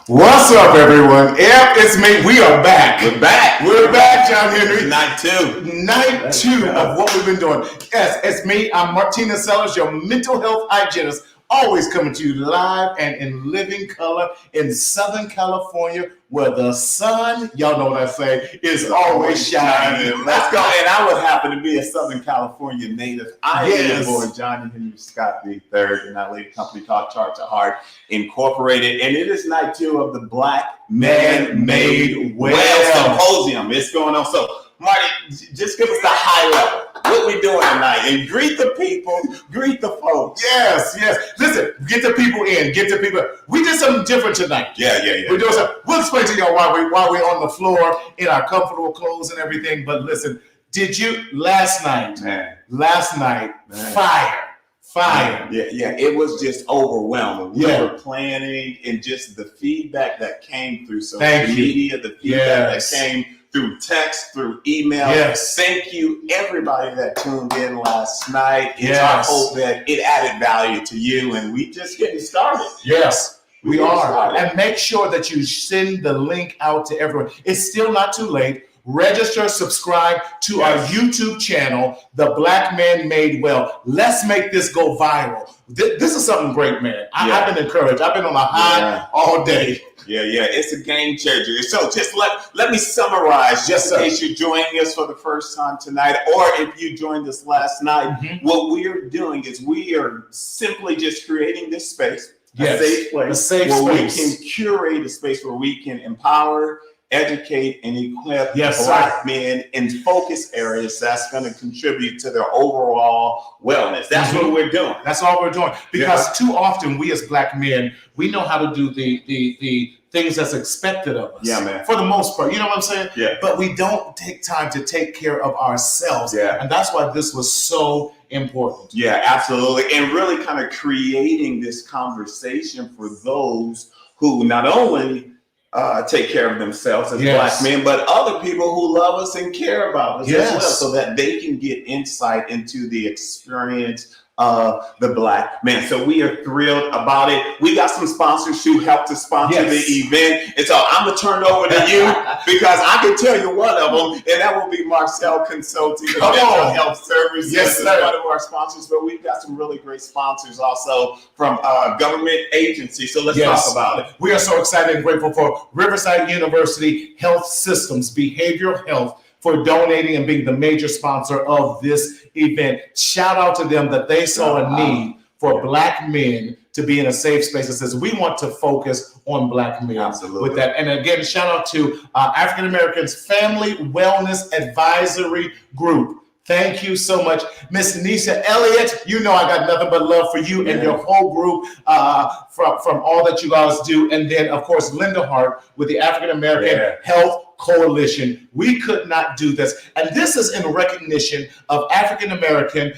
What's up, everyone? Yep, it's me. We are back. We're back. We're back, John Henry. Night two. Night two of what we've been doing. Yes, it's me. I'm Martina Sellers, your mental health hygienist, always coming to you live and in living color in Southern California, where the sun, y'all know what I say, is always shining. Let's go. And I would happen to be a Southern California native. I Yes. am your boy, Johnny Henry Scott III, and I lead a company called Charge of Heart Incorporated. And it is night two of the Black Man-Made Well Symposium. It's going on. So, Marty, just give us the high level. What we doing tonight? And greet the people, greet the folks. Yes. Listen, get the people in, get the people. We did something different tonight. Yeah. We're doing something. We'll explain to y'all why we're on the floor in our comfortable clothes and everything. But listen, did you last night? Man. Fire. Yeah. It was just overwhelming. We Yeah. were planning, and just the feedback that came through social Thank you. media, the feedback Yes. that came through text, through email. Yes. Thank you, everybody that tuned in last night. It's Yes. our hope that it added value to you, and we just getting started. Yes, we getting are. started. And make sure that you send the link out to everyone. It's still not too late. Register, subscribe to our YouTube channel, The Black Man Made Well. Let's make this go viral. This is something great, man. I've been encouraged. I've been on a high all day. Yeah, it's a game changer. So just let me summarize, just in case you're joining us for the first time tonight, or if you joined us last night. What we are doing is we are simply just creating this space, a safe place, we can curate a space where we can empower, educate, and equip Black men in focus areas that's going to contribute to their overall wellness. That's what we're doing. That's all we're doing. Because too often we as Black men, we know how to do the things that's expected of us. Yeah, man. For the most part, you know what I'm saying? Yeah. But we don't take time to take care of ourselves. Yeah. And that's why this was so important. Yeah, absolutely. And really kind of creating this conversation for those who not only take care of themselves as Black men, but other people who love us and care about us as well, so that they can get insight into the experience of the Black man. So we are thrilled about it. We got some sponsors who helped to sponsor the event. And so I'm going to turn it over to you, because I can tell you one of them, and that will be Marcel Consulting, Mental Health Services. Yes, is one of our sponsors, but we've got some really great sponsors also from government agencies. So let's talk about it. We are so excited and grateful for Riverside University Health Systems Behavioral Health for donating and being the major sponsor of this event. Shout out to them that they saw a need for Black men to be in a safe space. It says we want to focus on Black men with that. And again, shout out to African Americans Family Wellness Advisory Group. Thank you so much, Miss Nisha Elliott. You know I got nothing but love for you and your whole group from all that you guys do. And then, of course, Linda Hart with the African American Health Coalition. We could not do this. And this is in recognition of African American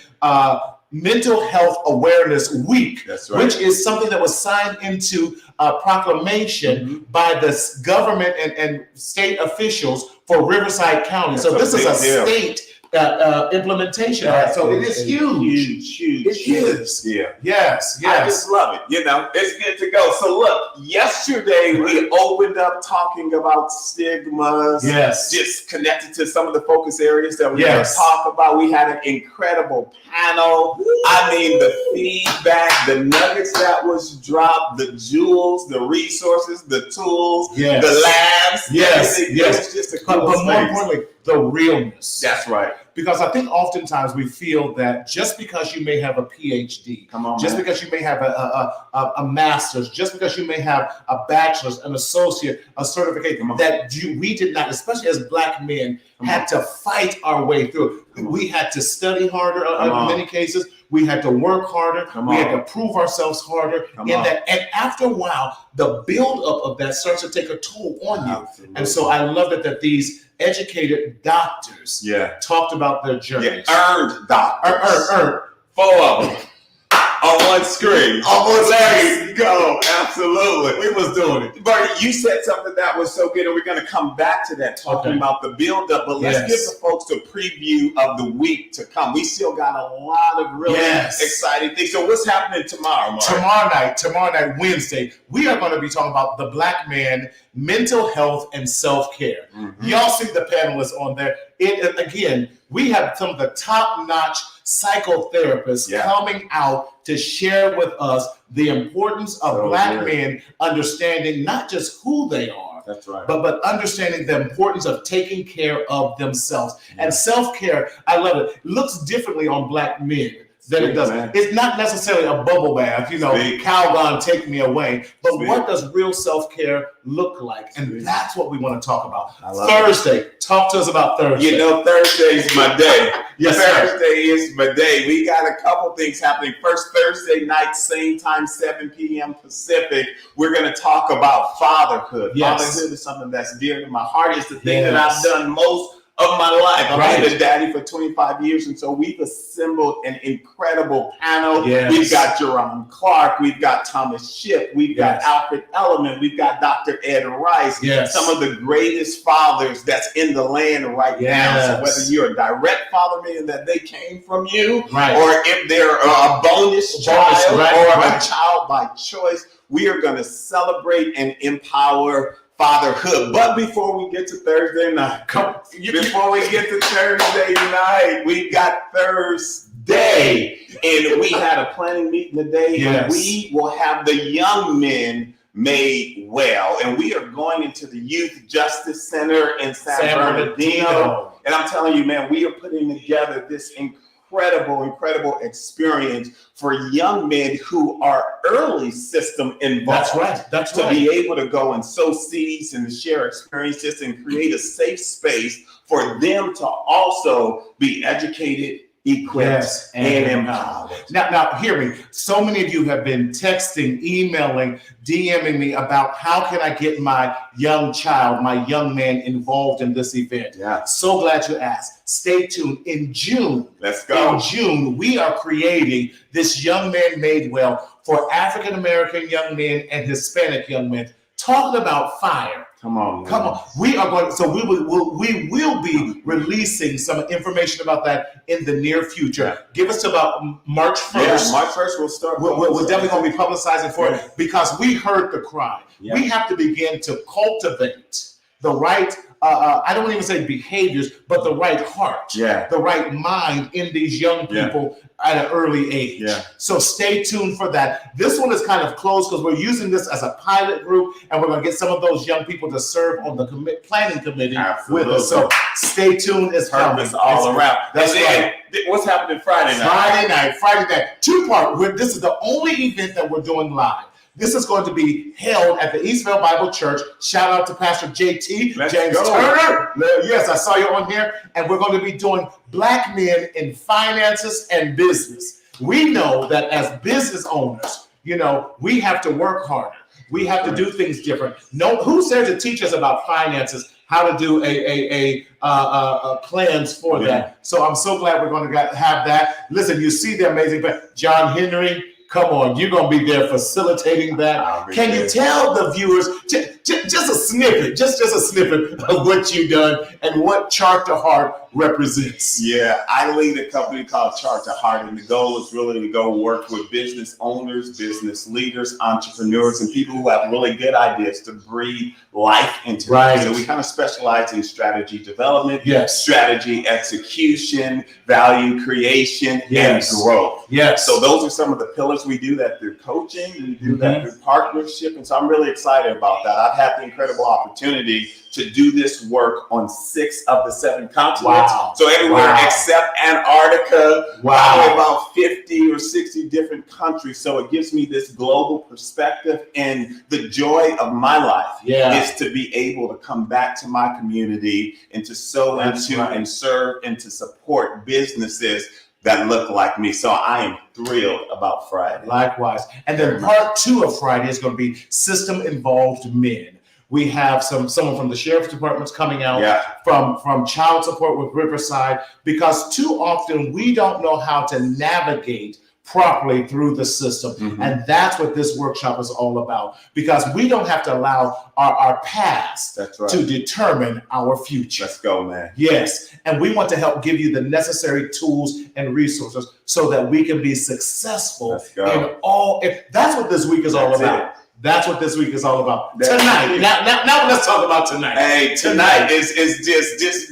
Mental Health Awareness Week, which is something that was signed into proclamation by the government and state officials for Riverside County. So this is a state implementation. So it is huge. It is. Yes. I just love it. You know, it's good to go. So look, yesterday we opened up talking about stigmas. Just connected to some of the focus areas that we're going to talk about. We had an incredible panel. I mean, the feedback, the nuggets that was dropped, the jewels, the resources, the tools, the labs. It was just a cool but more importantly, the realness. That's right. Because I think oftentimes we feel that just because you may have a PhD, because you may have a master's, just because you may have a bachelor's, an associate, a certificate, we did not, especially as Black men, had to fight our way through. We had to study harder in many cases. We had to work harder. We had to prove ourselves harder. And after a while, the buildup of that starts to take a toll on you. And so I love it that these educated doctors talked about their journeys. Earned doctors. Earned. 4 of them. On one screen. Let's go. Absolutely. We was doing it. But you said something that was so good, and we're going to come back to that, talking about the build-up. But let's give the folks a preview of the week to come. We still got a lot of really exciting things. So what's happening tomorrow, Mark? Tomorrow night, Wednesday, we are going to be talking about the Black man, mental health, and self-care. Y'all see the panelists on there. Again, we have some of the top-notch psychotherapists coming out to share with us the importance of Black men understanding not just who they are, but understanding the importance of taking care of themselves. And self-care, I love it, looks differently on Black men than it does. It's not necessarily a bubble bath, Calgon, take me away. But what does real self-care look like? And that's what we want to talk about. Thursday, talk to us about Thursday. Thursday's my day. Thursday is my day. We got a couple things happening. First, Thursday night, same time, 7 p.m. Pacific, we're going to talk about fatherhood. Fatherhood is something that's dear to my heart. It's the thing that I've done most of my life. I've been a daddy for 25 years, and so we've assembled an incredible panel. We've got Jerome Clark, we've got Thomas Shipp, we've got Alfred Elliman, we've got Dr. Ed Rice, some of the greatest fathers that's in the land right now. So whether you're a direct father, meaning that they came from you, or if they're a bonus child or a child by choice, we are going to celebrate and empower fatherhood. But before we get to Thursday night, we got Thursday. And we had a planning meeting today, and we will have the young men made well. And we are going into the Youth Justice Center in San Bernardino. And I'm telling you, man, we are putting together this incredible experience for young men who are early system involved. That's right. To be able to go and sow seeds and to share experiences and create a safe space for them to also be educated, equipped, and empowered. Now, hear me. So many of you have been texting, emailing, DMing me about how can I get my young child, my young man involved in this event. So glad you asked. Stay tuned. In June, in June, we are creating this Young Man Made Well for African American young men and Hispanic young men. Talking about fire. Come on. We are going. So we will be releasing some information about that in the near future. Give us about March 1st. March 1st we'll start. We're definitely going to be publicizing for it because we heard the cry. We have to begin to cultivate the right. I don't even say behaviors, but the right heart, the right mind in these young people at an early age. So stay tuned for that. This one is kind of closed because we're using this as a pilot group, and we're going to get some of those young people to serve on the planning committee with us. So stay tuned. It's coming all around. That's right. What's happening Friday night? Friday night. Two-part. This is the only event that we're doing live. This is going to be held at the Eastville Bible Church. Shout out to Pastor JT, James Turner. Yes, I saw you on here. And we're going to be doing Black men in finances and business. We know that as business owners, we have to work harder. We have to do things different. Who's there to teach us about finances, how to do plans for that? So I'm so glad we're going to have that. Listen, you see the amazing John Henry. Come on, you're going to be there facilitating that. Can you tell the viewers just a snippet, just a snippet of what you've done and what Chart to Heart represents? I lead a company called Chart to Heart, and the goal is really to go work with business owners, business leaders, entrepreneurs, and people who have really good ideas to breathe life into them. So we kind of specialize in strategy development, strategy execution, value creation, and growth. So those are some of the pillars. We do that through coaching, we do that through partnership, and so I'm really excited about that. I've had the incredible opportunity to do this work on 6 of the 7 continents. So everywhere except Antarctica, probably about 50 or 60 different countries. So it gives me this global perspective, and the joy of my life is to be able to come back to my community and to sow into and serve and to support businesses that look like me. So I am thrilled about Friday. Likewise. And then part 2 of Friday is going to be system involved men. We have someone from the sheriff's departments coming out, from child support with Riverside, because too often we don't know how to navigate properly through the system. And that's what this workshop is all about, because we don't have to allow our past to determine our future. Let's go, man. Yes. And we want to help give you the necessary tools and resources so that we can be successful in all. That's what this week is all about. That's what this week is all about. Tonight. Now let's talk about tonight. Hey, tonight is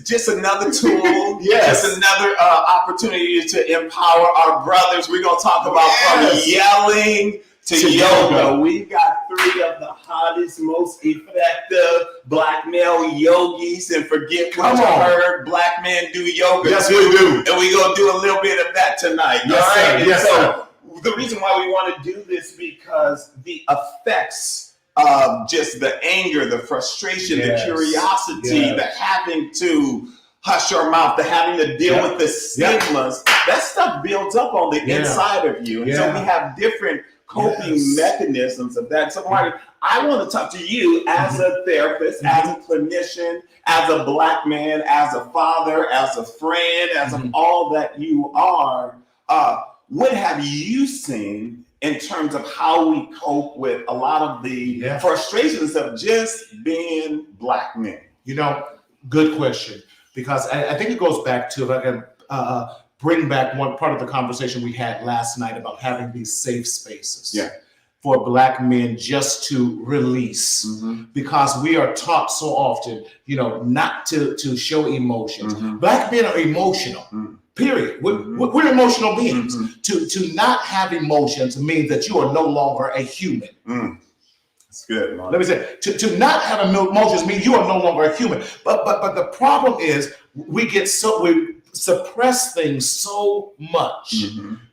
just another tool. Yes. Just another opportunity to empower our brothers. We're gonna talk about from yelling to yoga. We got 3 of the hottest, most effective black male yogis, and forget what you heard. Black men do yoga. Yes, too. we do. And we're gonna do a little bit of that tonight. Yes, sir. Yes, sir. The reason why we want to do this, because the effects of just the anger, the frustration, the curiosity, the having to hush your mouth, the having to deal with the stigmas, that stuff builds up on the inside of you. And so we have different coping mechanisms of that. So I want to talk to you as a therapist, as a clinician, as a black man, as a father, as a friend, as all that you are. What have you seen in terms of how we cope with a lot of the frustrations of just being black men? Good question, because I think it goes back to, if I can bring back one part of the conversation we had last night about having these safe spaces for black men just to release, because we are taught so often, not to show emotions. Black men are emotional. Period. We're emotional beings. To not have emotions means that you are no longer a human. That's good, man. Let me say, to not have emotions means you are no longer a human. But the problem is we suppress things so much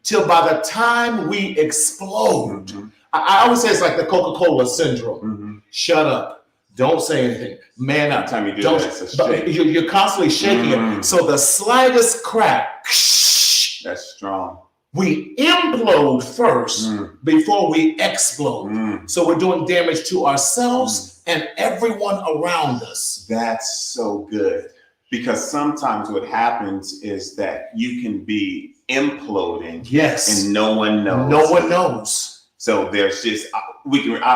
till by the time we explode. I always say it's like the Coca-Cola syndrome. Shut up. Don't say anything. Man up. Time you do that, you're constantly shaking it. So the slightest crack, that's strong. We implode first before we explode. So we're doing damage to ourselves and everyone around us. That's so good. Because sometimes what happens is that you can be imploding and no one knows. No one knows. So there's just, I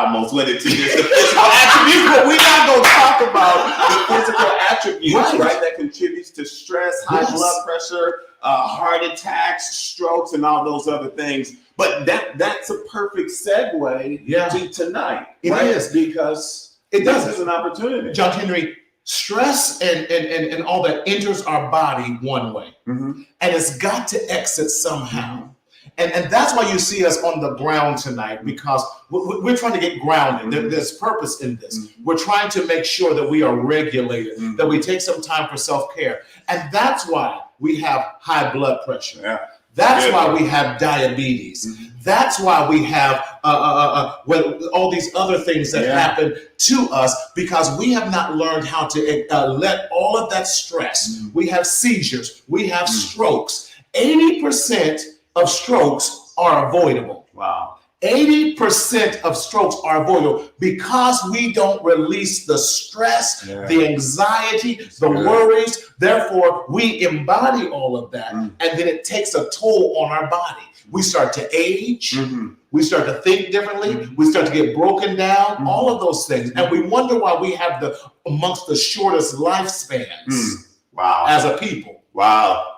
almost went into this, the physical attributes, but we're not going to talk about the physical attributes, right? That contributes to stress, high blood pressure, heart attacks, strokes, and all those other things. But that's a perfect segue to tonight. It is. Because this is an opportunity. John Henry, stress and all that enters our body one way. And it's got to exit somehow. And that's why you see us on the ground tonight, because we're trying to get grounded. There's purpose in this. We're trying to make sure that we are regulated, that we take some time for self-care. And that's why we have high blood pressure. That's why we have diabetes. That's why we have all these other things that happen to us, because we have not learned how to let all of that stress. We have seizures. We have strokes. 80% of strokes are avoidable. Wow. 80% of strokes are avoidable because we don't release the stress, the anxiety, the worries. Therefore, we embody all of that, and then it takes a toll on our body. We start to age. We start to think differently. We start to get broken down, all of those things. And we wonder why we have amongst the shortest lifespans as a people. Wow.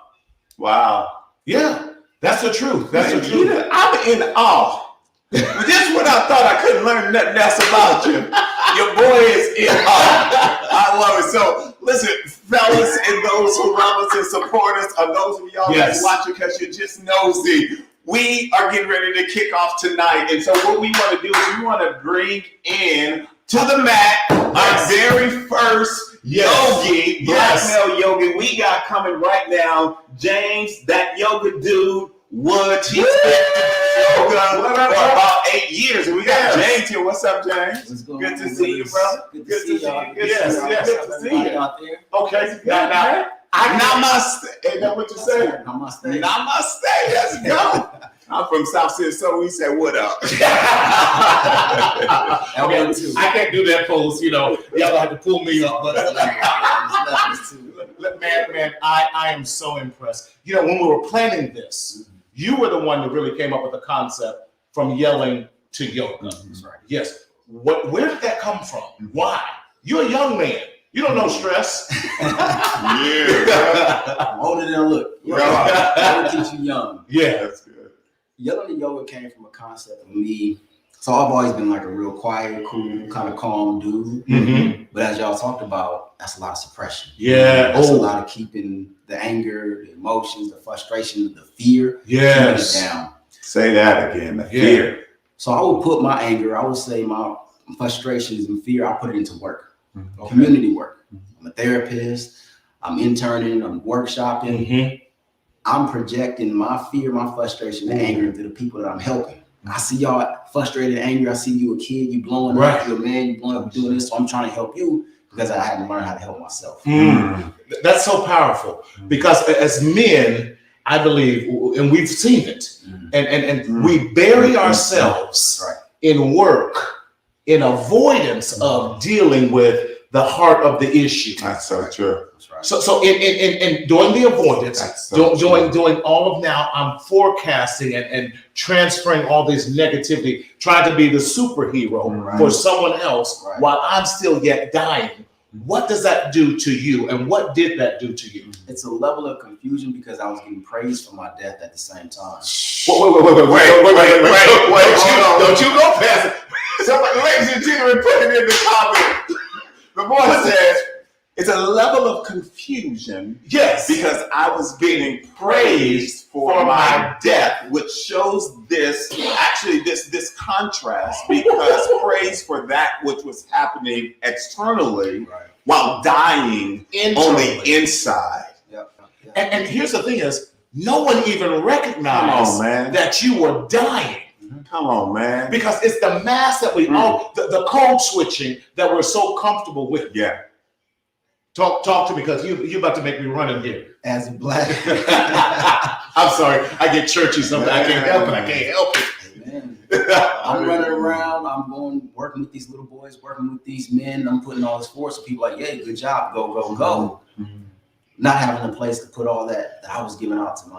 Yeah. That's the truth. That's the truth. I'm in awe. Just when I thought I couldn't learn nothing else about you, your boy is in awe. I love it. So listen, fellas, and those who love us and support us, or those of y'all that's watching because you're just nosy, we are getting ready to kick off tonight. And so what we want to do is we want to bring in to the mat our very first yogi, black male yogi we got coming right now. James, that yoga dude, Woods. He's been doing yoga for about 8 years. And we got James here. What's up, James? Good to see you, brother. Good to see you. Good to see you. Okay. Now, namaste. Ain't that what you say? Namaste. Namaste. Let's go. I'm from South City, so we say, what up? I can't do that pose, y'all have to pull me up. But man, I am so impressed. When we were planning this, You were the one that really came up with the concept from yelling to yoga. That's right. Yes. Where did that come from? Why? You're a young man. You don't know stress. Yeah. Older than I look. Yoga keeps you young. Yeah. That's good. Yelling to yoga came from a concept of me. So I've always been like a real quiet, cool, kind of calm dude. Mm-hmm. But as y'all talked about, that's a lot of suppression. Yeah. That's a lot of keeping the anger, the emotions, the frustration, the fear. Yes. Keeping it down. Say that again. The fear. So I would put my anger, I would say my frustrations and fear, I put it into work, Okay. community work. I'm a therapist. I'm interning. I'm workshopping. Mm-hmm. I'm projecting my fear, my frustration, and anger to the people that I'm helping. I see y'all frustrated and angry. I see you a kid, you blowing up, you're a man, you blowing up doing this. So I'm trying to help you because I had to learn how to help myself. That's so powerful because as men, I believe, and we've seen it, and we bury ourselves in work, in avoidance of dealing with the heart of the issue. That's so true. So in doing the avoidance, doing all of now, I'm forecasting and transferring all this negativity, trying to be the superhero for someone else while I'm still yet dying. What does that do to you? And what did that do to you? It's a level of confusion because I was getting praised for my death at the same time. Wait. Don't you go past it. Somebody, ladies and gentlemen, put it in the comments. The boy says, it's a level of confusion. Yes. Because I was getting praised for my death, which shows this contrast, because praise for that which was happening externally while dying on the inside. And here's the thing is, no one even recognized that you were dying. Come on, man. Because it's the mask that we all, the code switching that we're so comfortable with. Yeah. Talk to me, because you about to make me run in here. As a black, I'm sorry, I get churchy sometimes. I can't help it. Man. I'm running around. I'm working with these little boys, working with these men. I'm putting all this force. So people are like, yeah, good job, go. Not having a place to put all that I was giving out to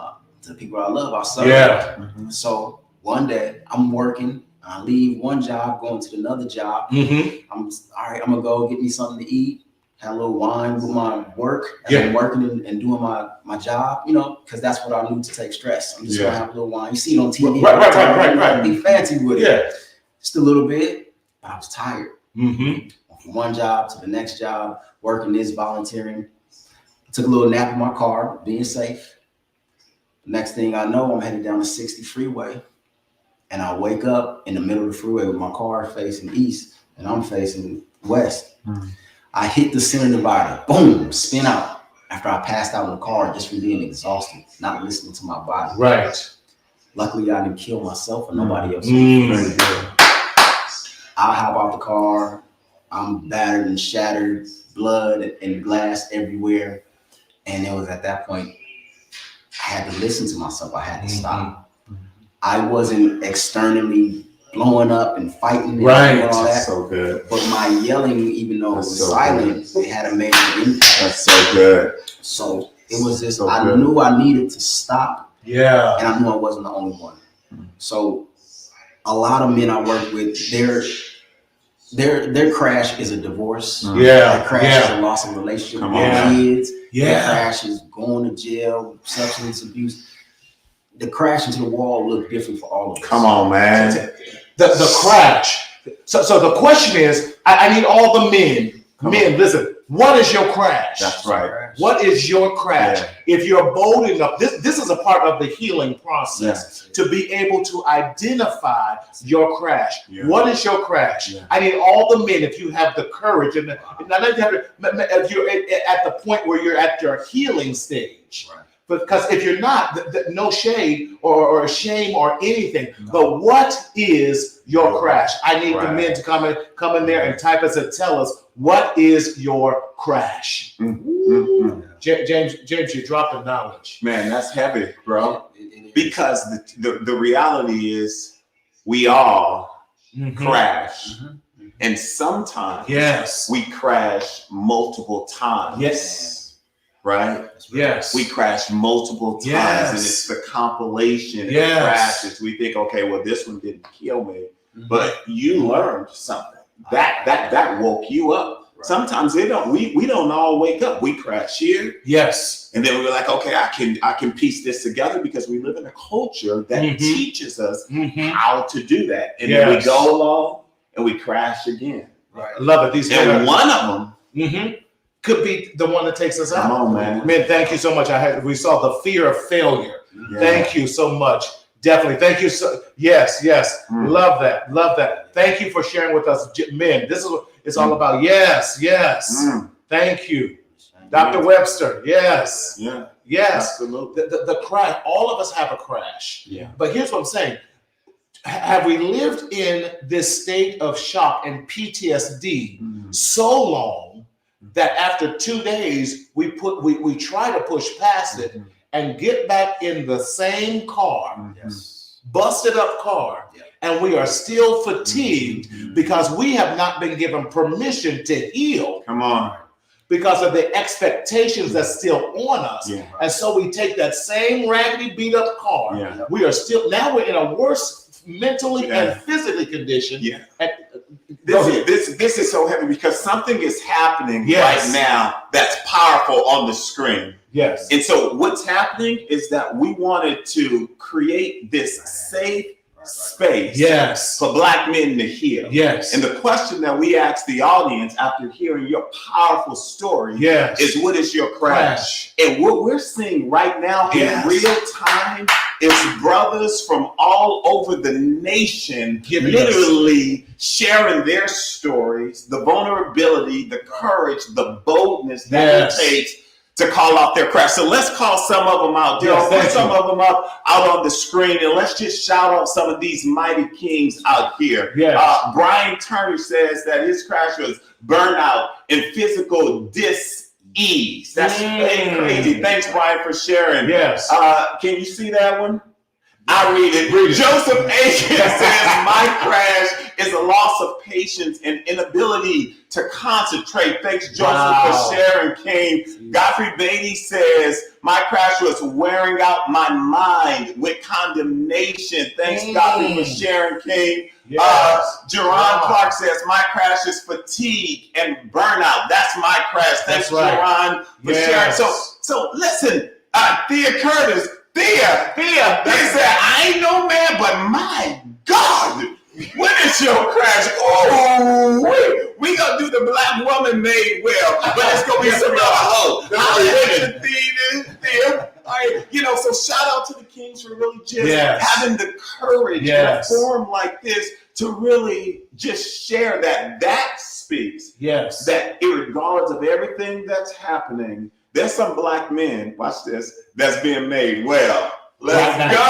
the people I love. I serve. Yeah. So one day I'm working. I leave one job, going to another job. I'm all right. I'm gonna go get me something to eat. Have a little wine with my work. I'm working and doing my job, because that's what I need to take stress. I'm just gonna have a little wine. You see it on TV. Right. Be fancy with it. Yeah. Just a little bit, but I was tired. Mm-hmm. From one job to the next job, working this, volunteering. I took a little nap in my car, being safe. The next thing I know, I'm headed down the 60 freeway, and I wake up in the middle of the freeway with my car facing east, and I'm facing west. I hit the center divider, boom, spin out after I passed out in the car just from being exhausted, not listening to my body. Right. Luckily, I didn't kill myself or nobody else. Mm. I hop out the car. I'm battered and shattered, blood and glass everywhere. And it was at that point, I had to listen to myself. I had to stop. I wasn't externally blowing up and fighting and doing all that. So good. But my yelling, even though it was silent, it had a major impact. That's so good. So it was just, I knew I needed to stop. Yeah. And I knew I wasn't the only one. So a lot of men I work with, their crash is a divorce. Their crash is a loss of relationship with kids. Their crash is going to jail, substance abuse. The crash into the wall looked different for all of us. Come on, man. The crash. So the question is, I need all the men. Listen, what is your crash? That's right. What is your crash? If you're bold enough, this is a part of the healing process, to be able to identify your crash. What is your crash? I need all the men, if you have the courage, and if you're at the point where you're at your healing stage. Because if you're not, no shade or shame or anything. But what is your crash? I need the men to come in there and type us and tell us, what is your crash? James, you're dropping knowledge. Man, that's heavy, bro. Because the reality is, we all crash. And sometimes we crash multiple times. Yes. right? Yes. We crash multiple times, Yes. and it's the compilation of Yes. crashes. We think, okay, well, this one didn't kill me, but you learned something that woke you up. Right. Sometimes they don't. We don't all wake up. We crash here, yes, and then we're like, okay, I can piece this together because we live in a culture that teaches us how to do that, and then we go along and we crash again. Right. Love it. These and one of them. Could be the one that takes us out. Come on, man. Man, thank you so much. We saw the fear of failure. Yeah. Thank you so much. Definitely. Thank you. Yes. Love that. Thank you for sharing with us. Men, this is what it's all about. Yes. Thank you. Dr. Webster. Yes. Yeah. Yes. Absolutely. The crash, all of us have a crash. Yeah. But here's what I'm saying. Have we lived in this state of shock and PTSD so long that after 2 days we try to push past it and get back in the same car, busted up car, and we are still fatigued because we have not been given permission to heal. Come on. Because of the expectations that's still on us. Yeah. And so we take that same raggedy beat up car. Yeah. We are still, now we're in a worse mentally and physically condition. Yeah. This is so heavy because something is happening right now that's powerful on the screen. Yes. And so what's happening is that we wanted to create this safe space for Black men to heal. Yes. And the question that we ask the audience after hearing your powerful story is, what is your crash? And what we're seeing right now in real time is brothers from all over the nation literally sharing their stories, the vulnerability, the courage, the boldness that it takes to call out their crash. So let's call some of them out. Put some of them out on the screen, and let's just shout out some of these mighty kings out here. Brian Turner says that his crash was burnout and physical dis-ease. That's crazy. Thanks, Brian, for sharing. Yes. Can you see that one? I read it. Joseph Aiken says, my crash is a loss of patience and inability to concentrate. Thanks, Joseph, for sharing, King. Godfrey Beatty says, my crash was wearing out my mind with condemnation. Thanks, Godfrey, for sharing, King. Jerron Clark says, my crash is fatigue and burnout. That's my crash. Thanks, Jerron, for sharing. So listen, Thea Curtis, Thea said, I ain't no man, but my God, when is your crash? Oh, we gonna do the Black woman made well, but it's gonna be some other hoe. Thea. All right, so shout out to the kings for really just having the courage in a forum like this to really just share that speaks. That irregardless of everything that's happening, there's some Black men, watch this, that's being made well. Let's go.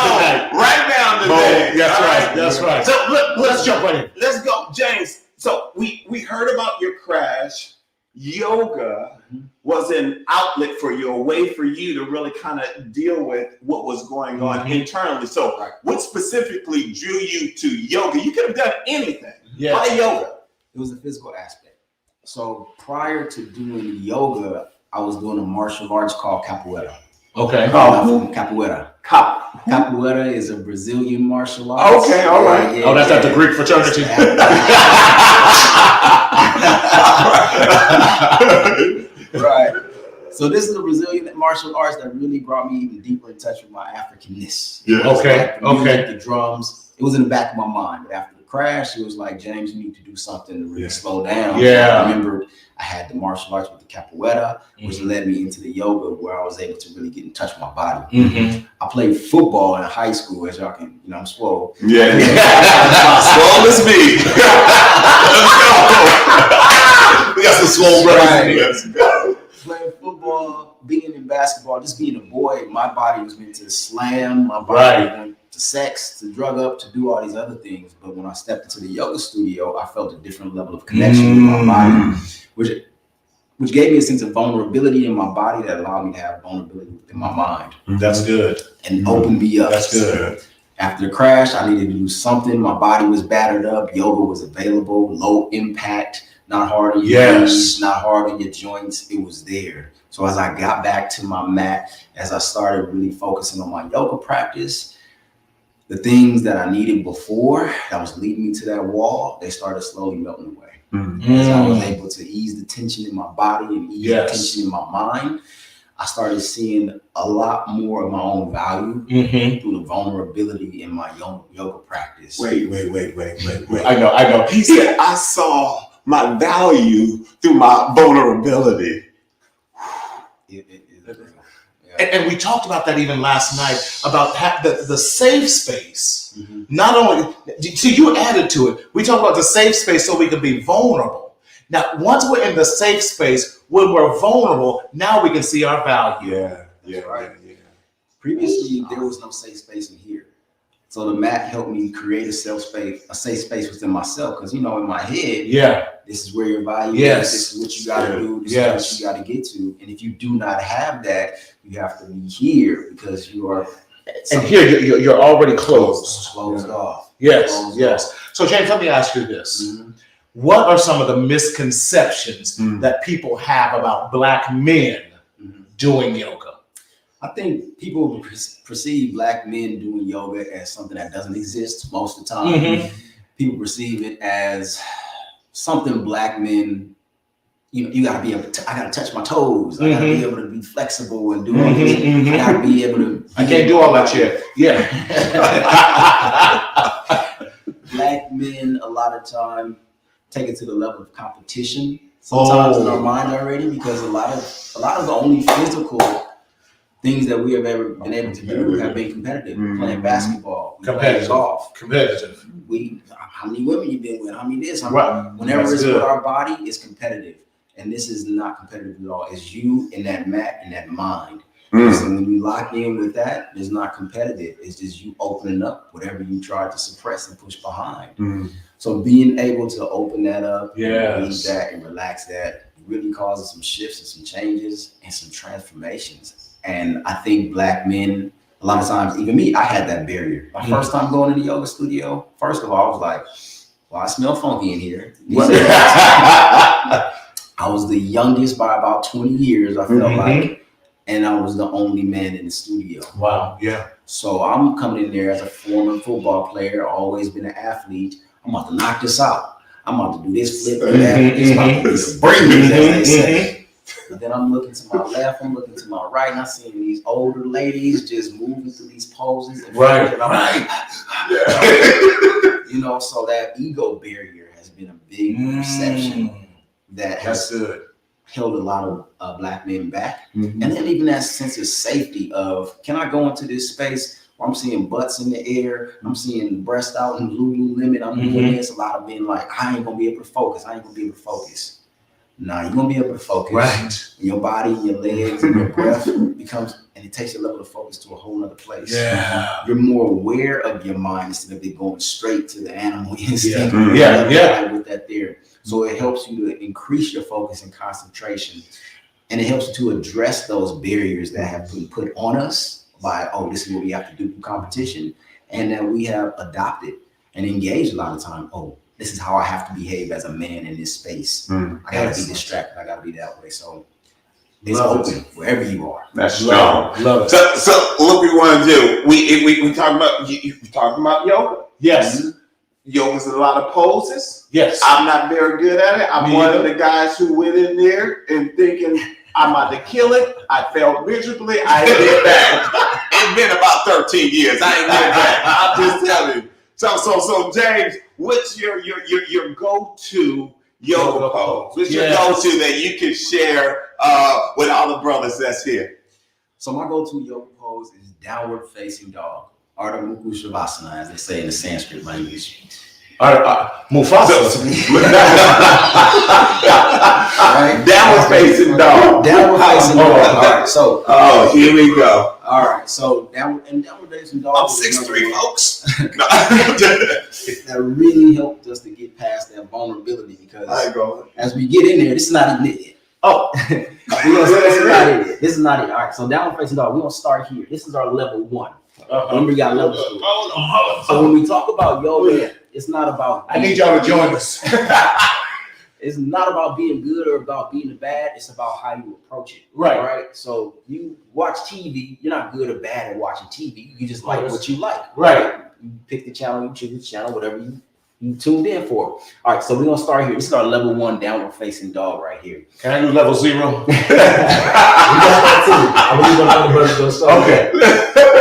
Right now today. That's right. So let's jump right in. Let's go, James. So we heard about your crash. Yoga was an outlet for you, a way for you to really kind of deal with what was going on internally. So what specifically drew you to yoga? You could have done anything. Why yoga? It was a physical aspect. So prior to doing yoga, I was doing a martial arts called capoeira. Okay. Capoeira. Capoeira is a Brazilian martial arts. Okay, all right. That's at the Greek fraternity. Right. So this is a Brazilian martial arts that really brought me even deeper in touch with my Africanness. Okay. The drums. It was in the back of my mind. But after the crash, it was like, James, you need to do something to really slow down. So I remember I had the martial arts with the capoeira, which led me into the yoga, where I was able to really get in touch with my body. I played football in high school, as y'all can, I'm swole. Swole as me. Let's go. We got some swole brothers. Let's go. Playing football, being in basketball, just being a boy, my body was meant to slam, my body was meant to sex, to drug up, to do all these other things. But when I stepped into the yoga studio, I felt a different level of connection with my body, which gave me a sense of vulnerability in my body that allowed me to have vulnerability within my mind. That's good. And opened me up. That's good. After the crash, I needed to do something. My body was battered up. Yoga was available, low impact, not hard on your knees, not hard on your joints. It was there. So as I got back to my mat, as I started really focusing on my yoga practice, the things that I needed before that was leading me to that wall, they started slowly melting away. As I was able to ease the tension in my body and ease the tension in my mind, I started seeing a lot more of my own value through the vulnerability in my yoga practice. Wait. I know. He said, I saw my value through my vulnerability. And we talked about that even last night about the safe space. Not only, so you added to it. We talked about the safe space so we can be vulnerable. Now, once we're in the safe space, when we're vulnerable, now we can see our value. Yeah. Previously, there was no safe space in here. So the mat helped me create a safe space within myself. Because, in my head, this is where your value is. This is what you got to do. This is what you got to get to. And if you do not have that, you have to be here because you are. And here you're already closed off. Yes. So James, let me ask you this. What are some of the misconceptions that people have about Black men doing yoga? I think people perceive Black men doing yoga as something that doesn't exist most of the time. People perceive it as something Black men, you gotta be able to, I gotta touch my toes. I gotta be able to be flexible and do all this. I gotta be able to. I can't do all that yet. Yeah. Black men, a lot of time, take it to the level of competition sometimes in our mind already, because a lot of the only physical things that we have ever been able to do have been competitive. Playing basketball, playing golf, competitive. How many women you been with? How many this? Whenever it's with our body, it's competitive. And this is not competitive at all. It's you and that mat and that mind. So when you lock in with that, it's not competitive. It's just you opening up whatever you tried to suppress and push behind. So being able to open that up, and release that and relax that really causes some shifts and some changes and some transformations. And I think Black men, a lot of times, even me, I had that barrier. My first time going to the yoga studio, first of all, I was like, well, I smell funky in here. I was the youngest by about 20 years, I felt like, and I was the only man in the studio. Wow, yeah. So I'm coming in there as a former football player, always been an athlete. I'm about to knock this out. I'm about to do this flip and that. It's about to be breeze, as they say. But then I'm looking to my left, I'm looking to my right, and I'm seeing these older ladies just moving through these poses. And so that ego barrier has been a big perception that has held a lot of Black men back. And then even that sense of safety of, can I go into this space where I'm seeing butts in the air, I'm seeing breast out in Lululemon, I'm doing this, a lot of being like, I ain't gonna be able to focus. Nah, you're gonna be able to focus. Right. Your body, your legs, and your breath becomes, and it takes your level of focus to a whole nother place. Yeah. You're more aware of your mind instead of it going straight to the animal instinct. With that there. So it helps you to increase your focus and concentration. And it helps you to address those barriers that have been put on us by, this is what we have to do through competition. And that we have adopted and engaged a lot of time. This is how I have to behave as a man in this space. I gotta be distracted. I gotta be that way. So it's open wherever you are. That's strong. Love it. So what we want to do? We talking about you talking about yoga. Yes. Yoga's a lot of poses. Yes. I'm not very good at it. I'm one of the guys who went in there and thinking I'm about to kill it. I failed miserably. I ain't get back. It's been about 13 years. I ain't get back. I'm just telling you. So James, what's your go-to yoga pose? What's your go-to that you can share with all the brothers that's here? So my go-to yoga pose is downward facing dog, Ardha Mukha Shavasana, as they say in the Sanskrit language. Mufasa. Right? Downward facing dog. Downward facing dog. All right. So. Here we go. All right. So downward facing dog. I'm 6'3", folks. That really helped us to get past that vulnerability because as we get in there, this is not even it. This is not it. All right. So downward facing dog. We're gonna start here. This is our level 1. Remember, we got level 2. So when we talk about yoga, it's not about. I need y'all to join us. It's not about being good or about being bad. It's about how you approach it. Right. So you watch TV. You're not good or bad at watching TV. You just like what you like. Right. You pick the channel. You choose the channel. Whatever you tuned in for. All right. So we're gonna start here. This is our level 1 downward facing dog right here. Can I do level 0? We got that too. I believe another brother gonna start. Okay.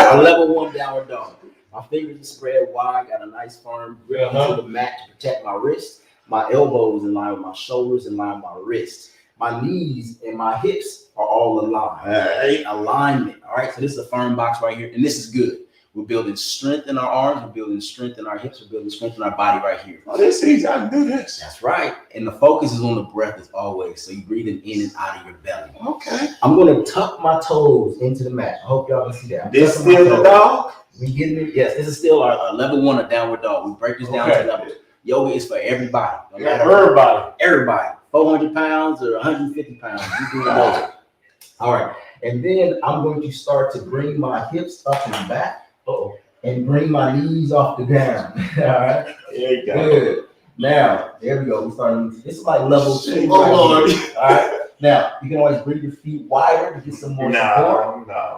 Our level 1 downward dog. My fingers are spread wide. Got a nice firm grip to the mat to protect my wrist. My elbows in line with my shoulders, in line with my wrists. My knees and my hips are all aligned. Hey. Alignment. All right. So this is a firm box right here, and this is good. We're building strength in our arms. We're building strength in our hips. We're building strength in our body right here. Oh, this easy. I can do this. That's right. And the focus is on the breath as always. So you're breathing in and out of your belly. Okay. I'm going to tuck my toes into the mat. I hope y'all can see that. This still the dog? We getting it? Yes. This is still our level 1 of downward dog. We break this down to levels. Yoga is for everybody. No matter everybody. 400 pounds or 150 pounds. You do yoga. All right. And then I'm going to start to bring my hips up and back. And bring my knees off the ground. All right. There you go. Good. Now, there we go. We starting. This is like level 2. Oh, Lord. All right. Now, you can always bring your feet wider to get some more support. No.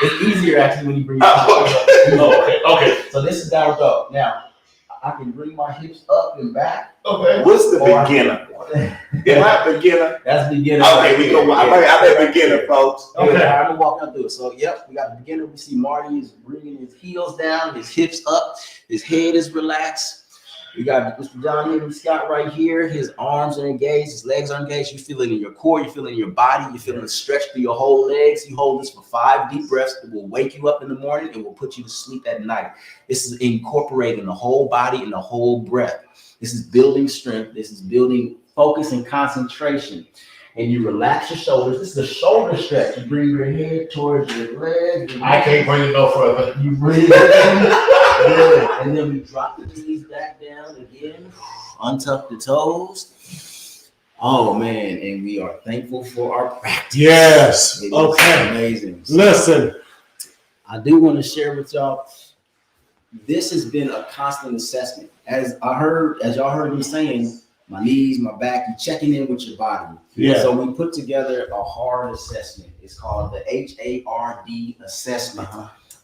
It's easier actually when you bring your feet up. Okay. So this is downward dog. Now, I can bring my hips up and back. Okay. What's the beginner? Am I beginner? That's beginner. Okay, we go. I bet beginner, folks. Okay, I'm gonna walk down through it. So, yep, we got the beginner. We see Marty is bringing his heels down, his hips up, his head is relaxed. We got Mr. John Henry Scott right here. His arms are engaged, his legs are engaged. You feel it in your core, you feel it in your body, you feel it stretch through your whole legs. You hold this for 5 deep breaths. It will wake you up in the morning. It will put you to sleep at night. This is incorporating the whole body and the whole breath. This is building strength. This is building focus and concentration. And you relax your shoulders. This is a shoulder stretch. You bring your head towards your legs. I can't bring it no further. You breathe in. Good. And then we drop the knees back down again. Untuck the toes. Oh, man. And we are thankful for our practice. Yes. It is Okay. amazing. Listen. I do want to share with y'all, this has been a constant assessment. As y'all heard me saying, my knees, my back, you're checking in with your body. Yeah. So we put together a hard assessment. It's called the HARD assessment.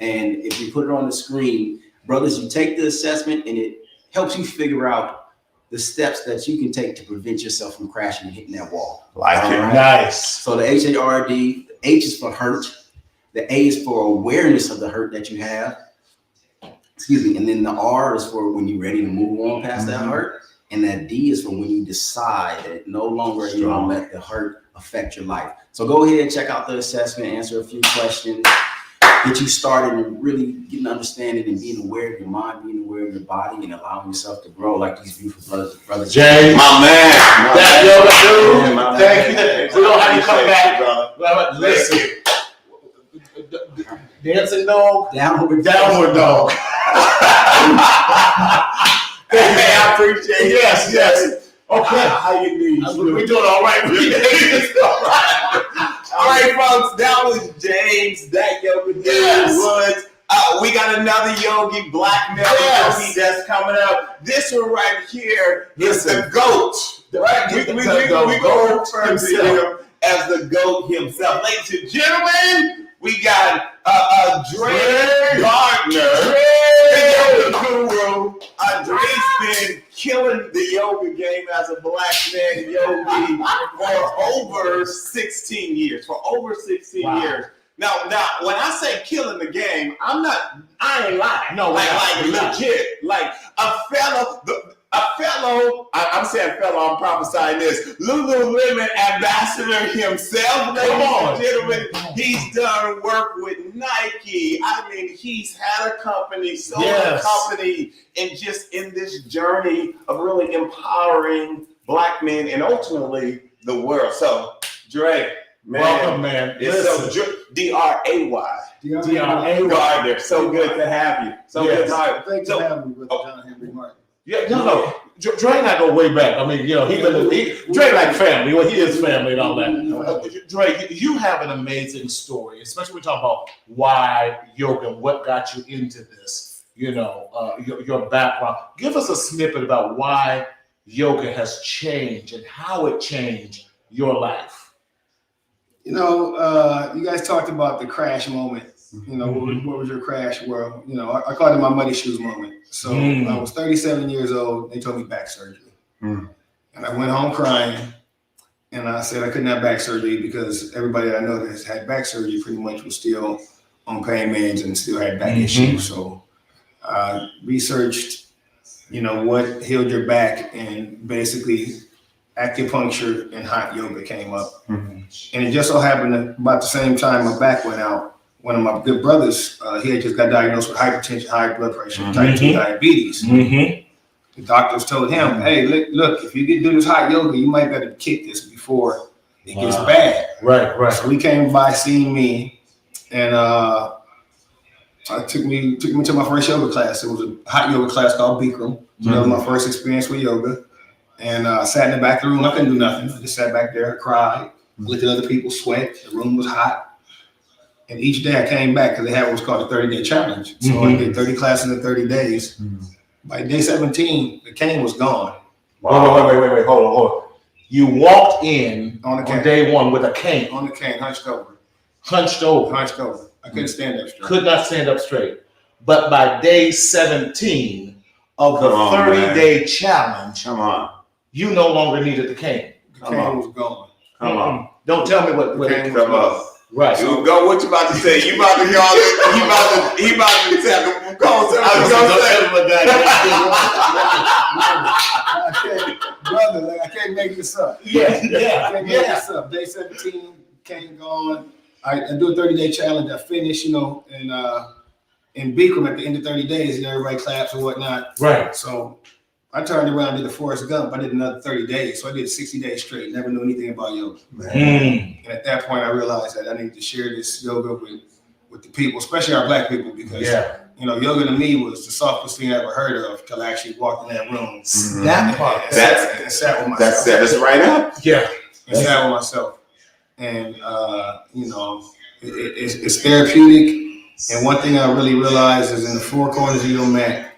And if we put it on the screen, brothers, you take the assessment and it helps you figure out the steps that you can take to prevent yourself from crashing and hitting that wall. Like it. Right? Nice. So the HARD, the H is for hurt. The A is for awareness of the hurt that you have. Excuse me. And then the R is for when you're ready to move on past that hurt. And that D is for when you decide that no longer you're going to let the hurt affect your life. So go ahead and check out the assessment, answer a few questions, get you started and really getting understanding and being aware of your mind, being aware of your body, and allowing yourself to grow like these beautiful brothers. James, my man. That yoga dude. Man, Thank you. We don't have you come back. Brother. Listen. Dancing dog. Downward dog. Hey, I appreciate it. Yes. Okay. How you need? We're doing all right. All right, folks. That was James, that yoga dude Woods. We got another yogi, black male yogi that's coming up. This one right here is the GOAT. Right? We go refer to him as the GOAT himself. Ladies and gentlemen, we got Dre Gardner, the yoga guru. Dre's been killing the yoga game as a black man yogi for over 16 years. Years. Now, when I say killing the game, I ain't lying. No, like legit. Like a fellow, I'm saying fellow, I'm prophesying this. Lululemon ambassador himself, ladies and gentlemen. He's done work with Nike. I mean, he's had a company, sold a company, and just in this journey of really empowering black men and ultimately the world. So, Dre, man, welcome, man. It's so D-R-A-Y. D-R-A-Y. Gardner. So good to have you. So good to have you. Thanks for having me, Brother John Henry Martin. Yeah, no. Dre and I go way back. I mean, Dre like family. Well, he is family and all that. Dre, you have an amazing story, especially when we talk about why yoga, what got you into this, your background. Give us a snippet about why yoga has changed and how it changed your life? You guys talked about the crash moment. What was your crash? Well, I called it my muddy shoes moment. So I was 37 years old. They told me back surgery. And I went home crying. And I said I couldn't have back surgery because everybody that I know that has had back surgery pretty much was still on pain meds and still had back issues. So I researched, what healed your back, and basically acupuncture and hot yoga came up. And it just so happened that about the same time my back went out, one of my good brothers, he had just got diagnosed with hypertension, high blood pressure, type 2 diabetes. The doctors told him, hey, look, if you get do this hot yoga, you might better kick this before it gets bad. Right. So he came by seeing me, and took me to my first yoga class. It was a hot yoga class called Bikram. That was my first experience with yoga. And I sat in the back of the room. I couldn't do nothing. I just sat back there, cried, looked at other people sweat. The room was hot. And each day I came back because they had what's called a 30-day challenge. So I did 30 classes in 30 days. By day 17, the cane was gone. Wow. Wait, hold on. You walked in on day one with a cane. On the cane, hunched over. Hunched over. I couldn't stand up straight. Could not stand up straight. But by day 17 of the 30-day challenge, you no longer needed the cane. The cane was gone. Come on. Don't tell me what the cane was gone. Right. You go. What you about to say? You about to he about to tell them. Go on, brother, I can't make this up. Yeah. I can't make this up. Day 17, cane gone. I do a 30-day challenge. I finish, and in Bikram at the end of 30 days, everybody claps and whatnot. Right. So I turned around and did the Forrest Gump. I did another 30 days. So I did 60 days straight. Never knew anything about yoga. And at that point, I realized that I needed to share this yoga with the people, especially our Black people, because yoga to me was the softest thing I ever heard of till I actually walked in that room. That part. And sat with myself. That set us right up. Yeah. And sat with myself. And, it's therapeutic. And one thing I really realized is in the four corners of your mat,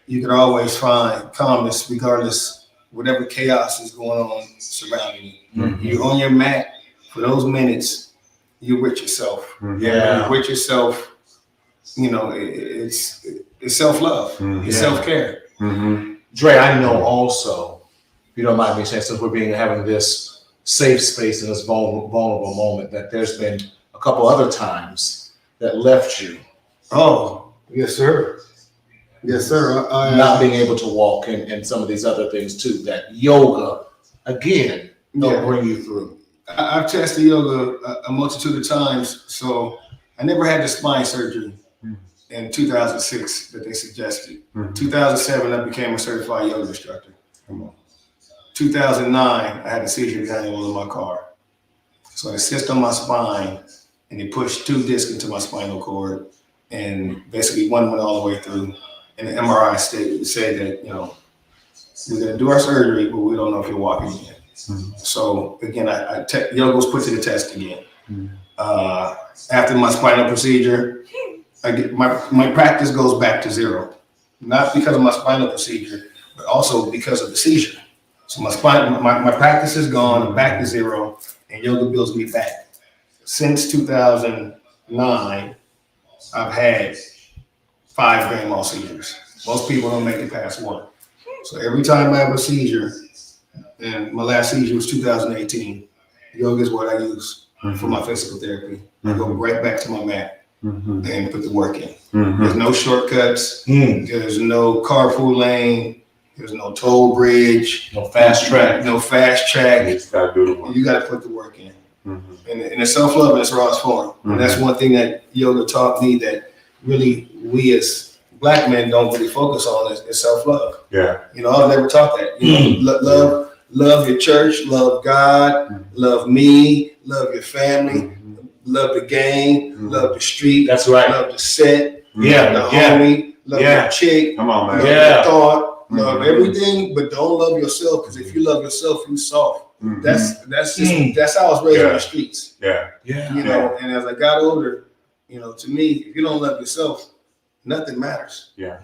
you can always find calmness regardless whatever chaos is going on surrounding you. You're on your mat for those minutes, you're with yourself. Yeah. You're with yourself, it's self-love, it's self-care. Dre, I know also, if you don't mind me saying, since we're having this safe space in this vulnerable moment, that there's been a couple other times that left you. Oh, yes, sir. Yes, sir. Not being able to walk and some of these other things too, that yoga, again, will bring you through. I've tested yoga a multitude of times. So I never had the spine surgery in 2006 that they suggested. 2007, I became a certified yoga instructor. 2009, I had a seizure behind the wheel of my car. So I assist on my spine, and they pushed 2 discs into my spinal cord, and basically one went all the way through. And the MRI said that, we're going to do our surgery, but we don't know if you're walking again. So again, yoga was put to the test again. After my spinal procedure, my practice goes back to zero, not because of my spinal procedure, but also because of the seizure. So my practice is gone, I'm back to zero, and yoga builds me back. Since 2009, I've had 5 grand mal seizures. Most people don't make it past 1. So every time I have a seizure, and my last seizure was 2018, yoga is what I use for my physical therapy. I go right back to my mat and put the work in. There's no shortcuts. There's no carpool lane. There's no toll bridge. No fast track. No fast track. You just gotta do the work. You got to put the work in. And it's self-love in its rawest form. And that's one thing that yoga taught me that really we as Black men don't really focus on is self-love. Yeah. I've never taught that. Love your church, love God, love me, love your family, love the game, love the street. That's right. Love the set, Yeah. the homie, love your chick, Come on, man. love your thought, love everything, but don't love yourself, because if you love yourself, you soft. That's how I was raised on the streets. Yeah. And as I got older, to me, if you don't love yourself, nothing matters. Yeah.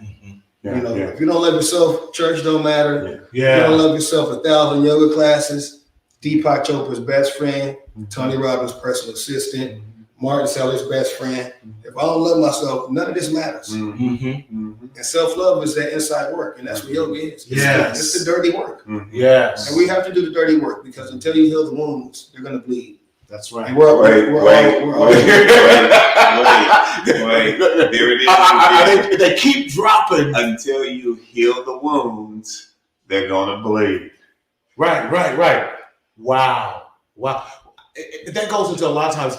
You know, if you don't love yourself, church don't matter. If you Yeah. don't love yourself, 1,000 yoga classes, Deepak Chopra's best friend, Tony Robbins' personal assistant, Martin Seller's best friend. If I don't love myself, none of this matters. And self-love is that inside work, and that's what yoga is. It's the dirty work. Yes. And we have to do the dirty work because until you heal the wounds, they're going to bleed. That's right. And Wait, there it is. They keep dropping. Until you heal the wounds, they're gonna bleed. Right. Wow. That goes into a lot of times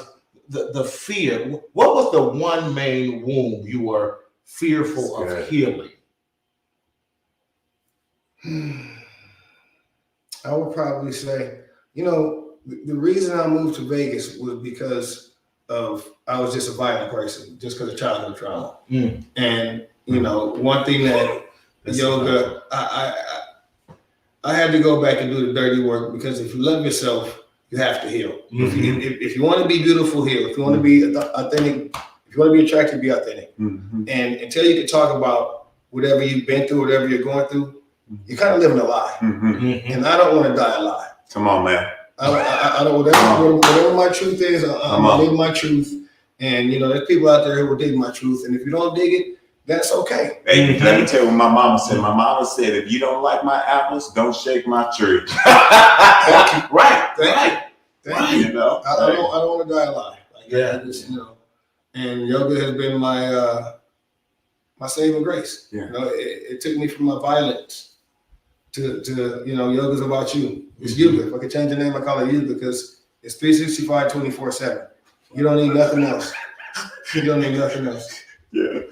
the fear. What was the one main wound you were fearful of healing? I would probably say, you know, the reason I moved to Vegas was because I was just a violent person, just because of childhood trauma. And you know, one thing that yoga, I had to go back and do the dirty work because if you love yourself, you have to heal. If you want to be beautiful, heal. If you want to be authentic, if you want to be attractive, be authentic. And until you can talk about whatever you've been through, whatever you're going through, you're kind of living a lie. And I don't want to die a lie. Come on, man. I don't, whatever my truth is, I'm gonna live my truth. And you know, there's people out there who will dig my truth. And if you don't dig it, that's okay. Hey, let me tell you what my mama said. My mama said, if you don't like my apples, don't shake my tree. Thank you. You know? I don't want to die alive. Like, Yeah. you know, and yoga has been my saving grace. Yeah. You know, it took me from my violence to you know, yoga's about you. It's yoga. If I could change the name, I call it yoga because it's 365, 24/7. You don't need nothing else. You don't need nothing else. Yeah.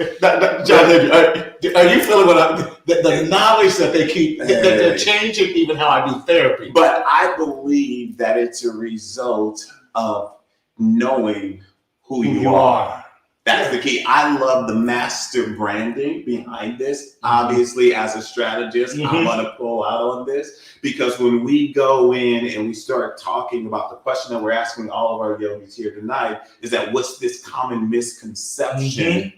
John, are you feeling the knowledge that they keep, that they're changing even how I do therapy? But I believe that it's a result of knowing who you are. That's the key. I love the master branding behind this. Obviously, as a strategist, I want to pull out on this because when we go in and we start talking about the question that we're asking all of our yogis here tonight is that what's this common misconception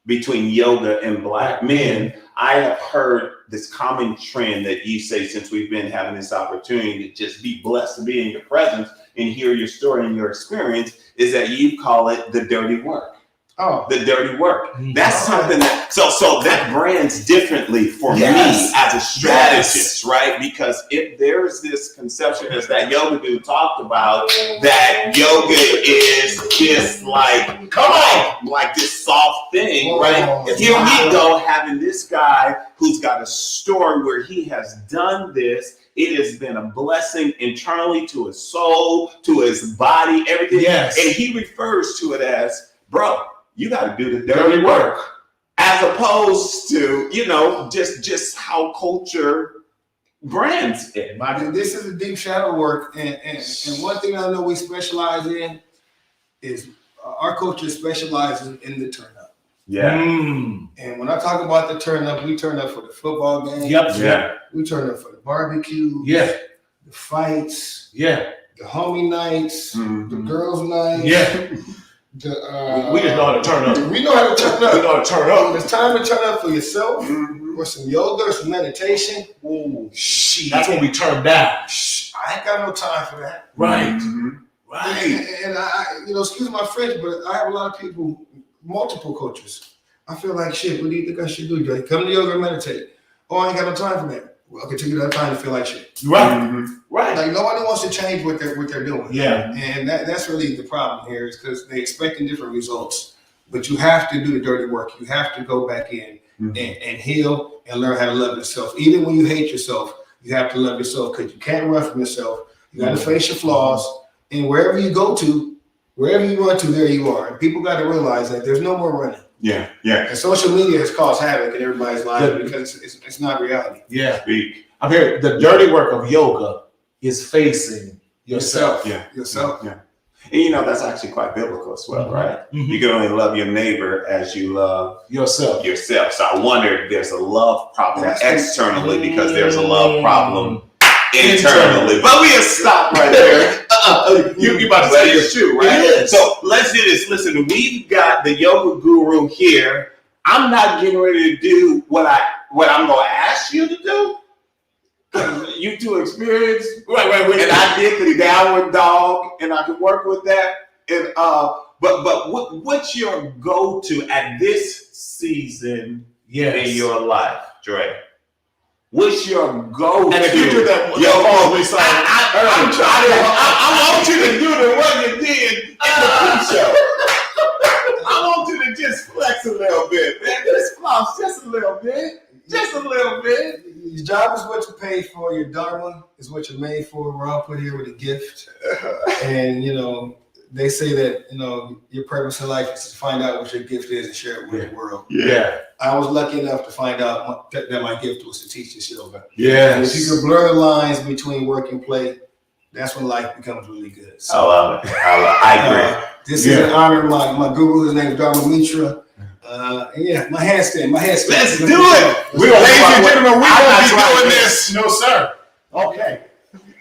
between yoga and Black men? I have heard this common trend that you say since we've been having this opportunity to just be blessed to be in your presence and hear your story and your experience is that you call it the dirty work. Oh, The dirty work. That's something that so that brands differently for me as a strategist, right? Because if there's this conception as that yoga dude talked about, that yoga is this like this soft thing, right? Here we go having this guy who's got a story where he has done this. It has been a blessing internally to his soul, to his body, everything. Yes. And he refers to it as, bro, you got to do the dirty work, as opposed to, you know, just how culture brands it. This is a deep shadow work, and one thing I know we specialize in is our culture specializes in the turn up. Yeah. And when I talk about the turn up, we turn up for the football game. We turn up for the barbecue. The fights. The homie nights. The girls' nights. We just know how to turn up. We know how to turn up. We know how to turn up. When it's time to turn up for yourself, or some yoga, or some meditation. Ooh, shit. That's when we turn down. I ain't got no time for that. Right. And I, you know, excuse my French, but I have a lot of people, multiple coaches. I feel like, shit, what do you think I should do? Like, come to yoga and meditate. Oh, I ain't got no time for that. Well, I can take you that time to feel like shit. Right. Like, nobody wants to change what they're doing. Yeah. And that's really the problem here is because they're expecting different results. But you have to do the dirty work. You have to go back in and heal and learn how to love yourself. Even when you hate yourself, you have to love yourself because you can't run from yourself. You got to face your flaws. And wherever you go to, wherever you run to, there you are. And people got to realize that there's no more running. And social media has caused havoc in everybody's life because it's not reality. I'm here. The dirty work of yoga is facing yourself. Yourself. And you know, that's actually quite biblical as well, right? You can only love your neighbor as you love yourself. So I wonder if there's a love problem externally because there's a love problem internally. But we'll stop right there. You about to say it's true, right? It is. So let's do this. Listen, we've got the yoga guru here. I'm not getting ready to do what I'm going to ask you to do. You too experienced. Wait. And I did the downward dog, and I could work with that. And but what's your go-to at this season in your life, Dre? What's your go-to? And if you do that, I want you to do the what you did in the pre-show. I want you to just flex a little bit, man. Just floss just a little bit. Just a little bit. Your job is what you pay for. Your dharma is what you're made for. We're all put here with a gift. And, they say that, your purpose in life is to find out what your gift is and share it with the world. Yeah. I was lucky enough to find out that my gift was to teach this yoga. Yes. And if you can blur the lines between work and play, that's when life becomes really good. So, I love it. I agree. This is an honor. My guru, his name is Dharma Mitra. My handstand. Let's do it. Ladies and gentlemen, we're going to be doing this. No, sir. Okay.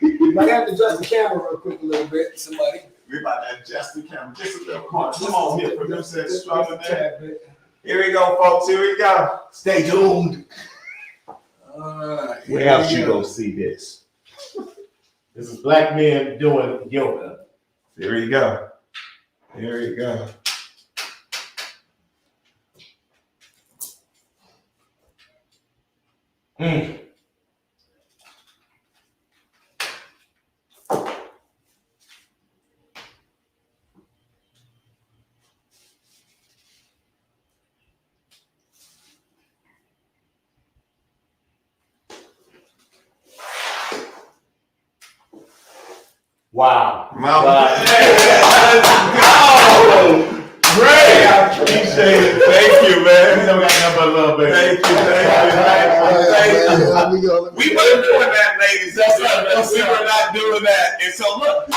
You might have to adjust the camera real quick a little bit, somebody. We're about to adjust the camera just a little more. Come on here, producer. Here Here we go, folks. Here we go. Stay tuned. Where else you go see this? This is black men doing yoga. Here we go. Here we go. Wow. Let's go. Great. I appreciate it. Thank you, man. We don't got nothing but love, baby. Thank you. We weren't doing that, ladies. We were not doing that. And so look,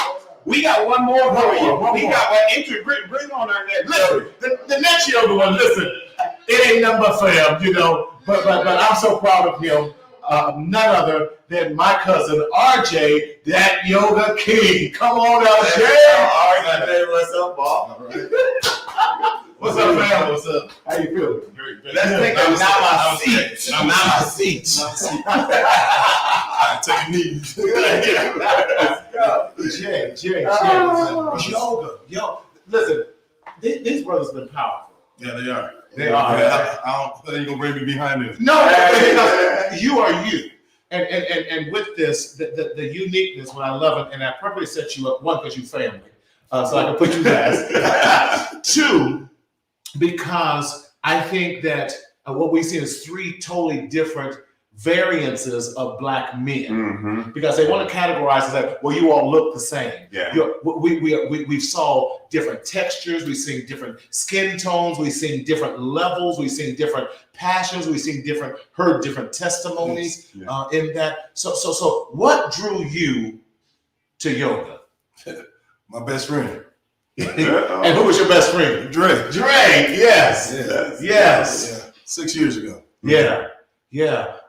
we got one more for you. We got one entry. Bring on our next. Listen, the next yoga one, listen, it ain't nothing but for him, but I'm so proud of him. None other than my cousin RJ, that yoga king. Come on, RJ. RJ, what's up, Bob? What's up, man? What's up? How you feeling? Let's take a now seat. Now my seat. I take a knee. Jay. Yoga. Yo, listen, these brothers been powerful. Yeah, they are. They are. I don't think you're gonna bring me behind this. No, because you are you. And with this, the uniqueness, what I love it, and I purposely set you up, one, because you family, so I can put you last. Two, because I think that what we see is three totally different variances of black men, because they want to categorize it like, well, you all look the same. Yeah. We saw different textures, we've seen different skin tones, we've seen different levels, we've seen different passions, we've seen heard different testimonies in that. So what drew you to yoga? My best friend. And who was your best friend? Dre. Yes. Yeah. 6 years ago. Yeah.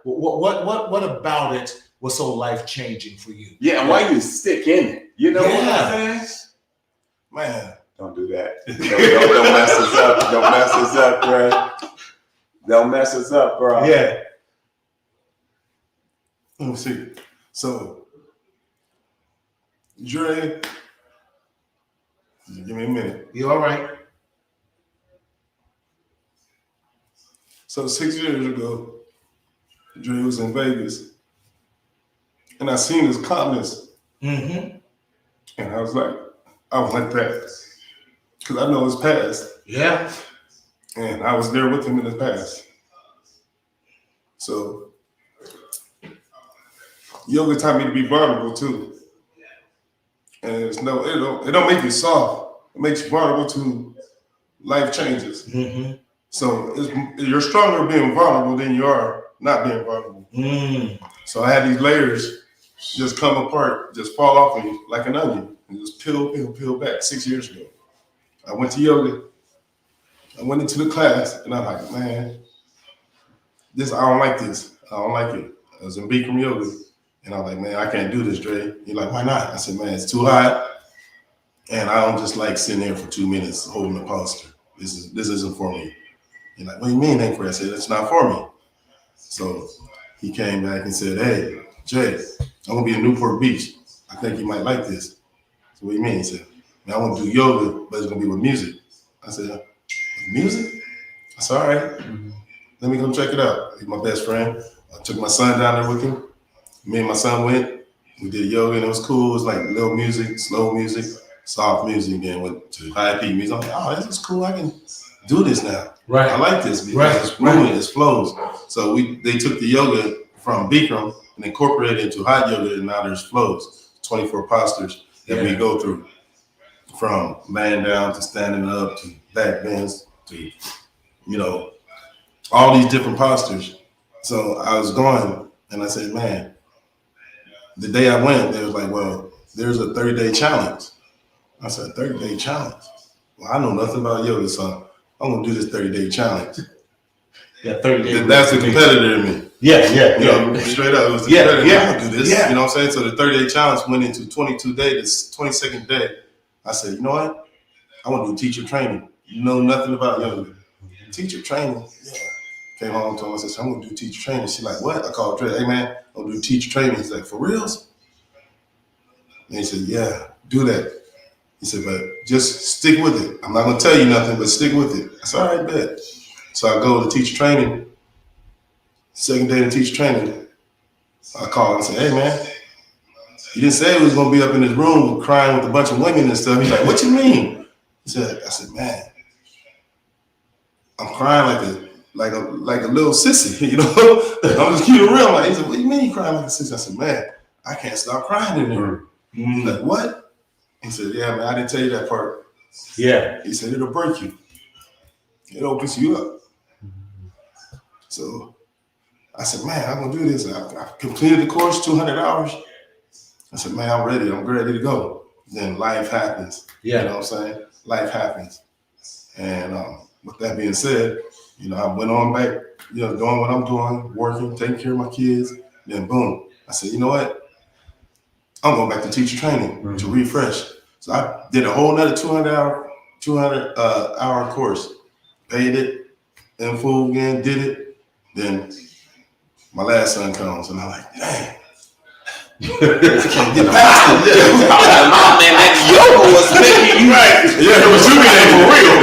What about it was so life-changing for you? Yeah, and why you stick in it? You know what I'm saying? Man. Don't do that. Don't mess us up. Don't mess us up, bro. Don't mess us up, bro. Yeah. Let me see. So, Dre, give me a minute. You all right? So 6 years ago, Dre was in Vegas, and I seen his calmness, and I was like that, because I know his past. Yeah. And I was there with him in his past. So yoga taught me to be vulnerable too. And it don't make you soft. It makes you vulnerable to life changes. So you're stronger being vulnerable than you are not being vulnerable. So I had these layers just come apart, just fall off of you like an onion, and just peel back 6 years ago. I went to yoga. I went into the class, and I'm like, man, I don't like this. I don't like it. I was in Bikram yoga, and I'm like, man, I can't do this, Dre. You're like, why not? I said, man, it's too hot, and I don't just like sitting there for 2 minutes holding the posture. This isn't for me. He's like, what do you mean ain't for you? I said, that's not for me. So he came back and said, hey, Jay, I'm gonna be in Newport Beach. I think you might like this. So what do you mean? He said, man, I want to do yoga, but it's gonna be with music. I said, with music? I said, all right, let me go check it out. He's my best friend. I took my son down there with him. Me and my son went. We did yoga and it was cool. It was like little music, slow music, soft music, then went to high peak music. I'm like, oh, this is cool. I can do this now. Right. I like this because it's moving, it flows. So they took the yoga from Bikram and incorporated it into hot yoga, and now there's flows, 24 postures that we go through, from laying down to standing up to back bends to, all these different postures. So I was going and I said, man, the day I went, they was like, well, there's a 30-day challenge. I said, 30-day challenge? Well, I know nothing about yoga, so I'm gonna do this 30-day challenge. Yeah, 30 days. That's the competitor in me. Yeah. Straight up, it was the competitor. I'm gonna do this. You know what I'm saying? So the 30-day challenge went into 22 days. The 22nd day, I said, you know what? I want to do teacher training. You know nothing about yoga. Teacher training? Yeah. Came home to him, I said, I'm gonna do teacher training. She's like, what? I called Dre, hey man, I'm gonna do teacher training. He's like, for reals? And he said, yeah, do that. He said, but just stick with it. I'm not gonna tell you nothing, but stick with it. I said, all right, bet. So I go to teacher training. Second day of teacher training, I called and said, hey man, you didn't say he was gonna be up in his room crying with a bunch of women and stuff. He's like, what you mean? I said, man, I'm crying like a little sissy, I'm just keeping it real. He said, what do you mean you crying like a sissy? I said, man, I can't stop crying in there. He's like, what? He said, yeah, man, I didn't tell you that part. Yeah. He said, it'll break you. It opens you up. So I said, man, I'm gonna do this. I completed the course, 200 hours. I said, man, I'm ready to go. Then life happens. Yeah. You know what I'm saying? Life happens. And with that being said, I went on back, doing what I'm doing, working, taking care of my kids. Then boom, I said, you know what? I'm going back to teacher training to refresh. So I did a whole nother 200 hour course, paid it in full again, did it. Then my last son comes and I'm like, dang. I can't get past it. Oh man, that yoga was making you right. Yeah, it rejuvenated for real.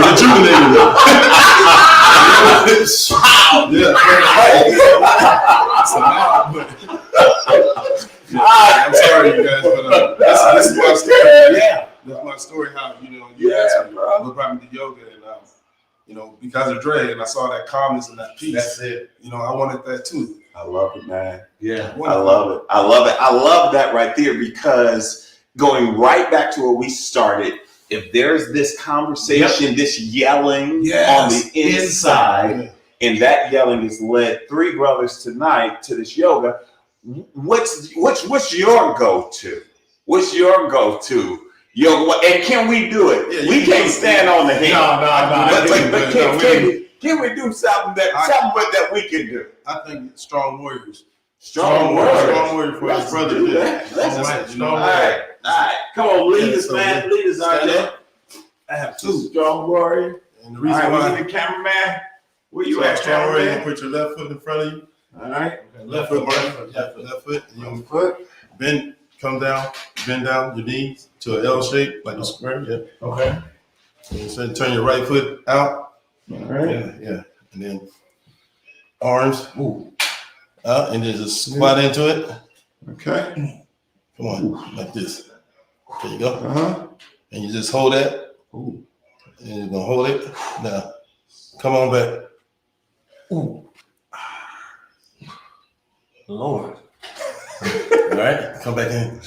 I'm sorry, you guys, but this is my story. Yeah. That's my story. How you asked me what brought me to yoga, and because of Dre, and I saw that calmness and that peace. That's it. I wanted that too. I love it, man. Yeah. I love it. I love that right there, because going right back to where we started, if there's this conversation, this yelling on the inside, and that yelling has led three brothers tonight to this yoga, what's your go-to? What's your go-to yoga? And can we do it? Yeah, we can't stand on the head. No. But can we do something that we can do? I think strong warriors. Strong warrior For his brother. Do that. Let's strong all right. Come on, lead us, man. Lead us out there. I have two. Strong warrior. And the All reason right, why we need the cameraman. Where you at, strong warrior, you cameraman? put your left foot in front of you. All right. Left foot, left foot. And you bend, bend down your knees to an L shape, like a square. Yeah. Okay. And so turn your right foot out. All right. Yeah. And then arms out, and then just squat into it. Okay. Come on, like this. There you go. Uh-huh. And you just hold that. And you're gonna hold it. Now, come on back. Lord. All right, come back in.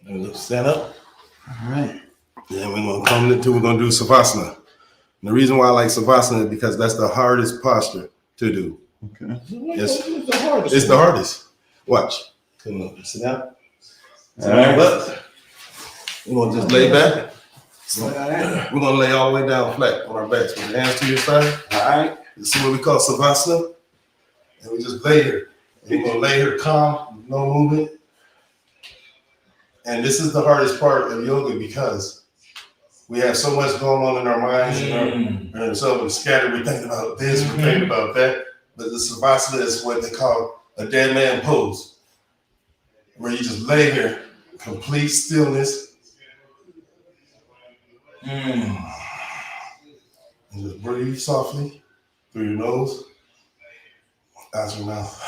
And stand up. All right. Then we're gonna do Savasana. And the reason why I like Savasana is because that's the hardest posture to do. Okay. It's the hardest. Watch. Come on, sit down. All right. Up. We're gonna just lay back. We're gonna lay all the way down flat on our backs with the hands to your side. All right. This is what we call Savasana. And we just lay here. And we're gonna lay here calm, no movement. And this is the hardest part of yoga because we have so much going on in our minds and so we're scattered. We're thinking about this, we're thinking about that. But the Savasana is what they call a dead man pose, where you just lay here, complete stillness. And just breathe softly through your nose, out your mouth.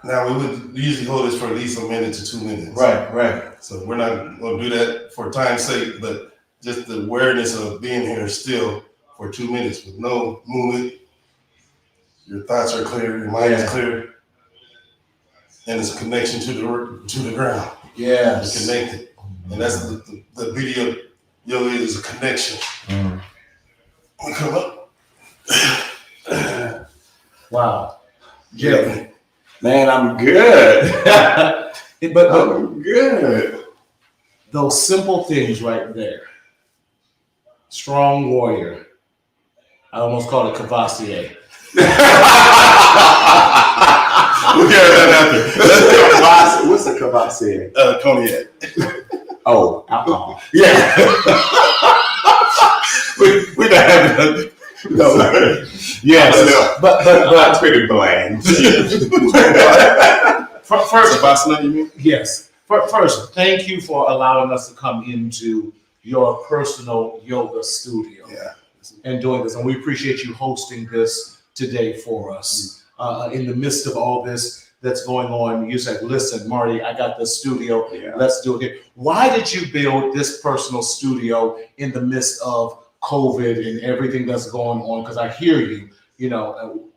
Now, we would usually hold this for at least a minute to 2 minutes. Right. So we're not going to do that for time's sake, but just the awareness of being here still for 2 minutes with no movement. Your thoughts are clear, your mind is clear, and it's a connection to the ground. Yes. You're connected, and that's the beauty of yoga is a connection. We come up. Wow. Jay. Man, I'm good. but I'm good. those simple things right there. Strong warrior. I almost call it Cavassier. We'll get that after. What's a Cavassier? Cognac. Oh, alcohol. Yeah. we not having that. No. Yes. But That's pretty bland. first, Savasana, you mean? yes. First, thank you for allowing us to come into your personal yoga studio and doing this. And we appreciate you hosting this today for us. In the midst of all this that's going on, you said, listen, Marty, I got this studio. Yeah. Let's do it here. Why did you build this personal studio in the midst of COVID and everything that's going on? Because I hear you,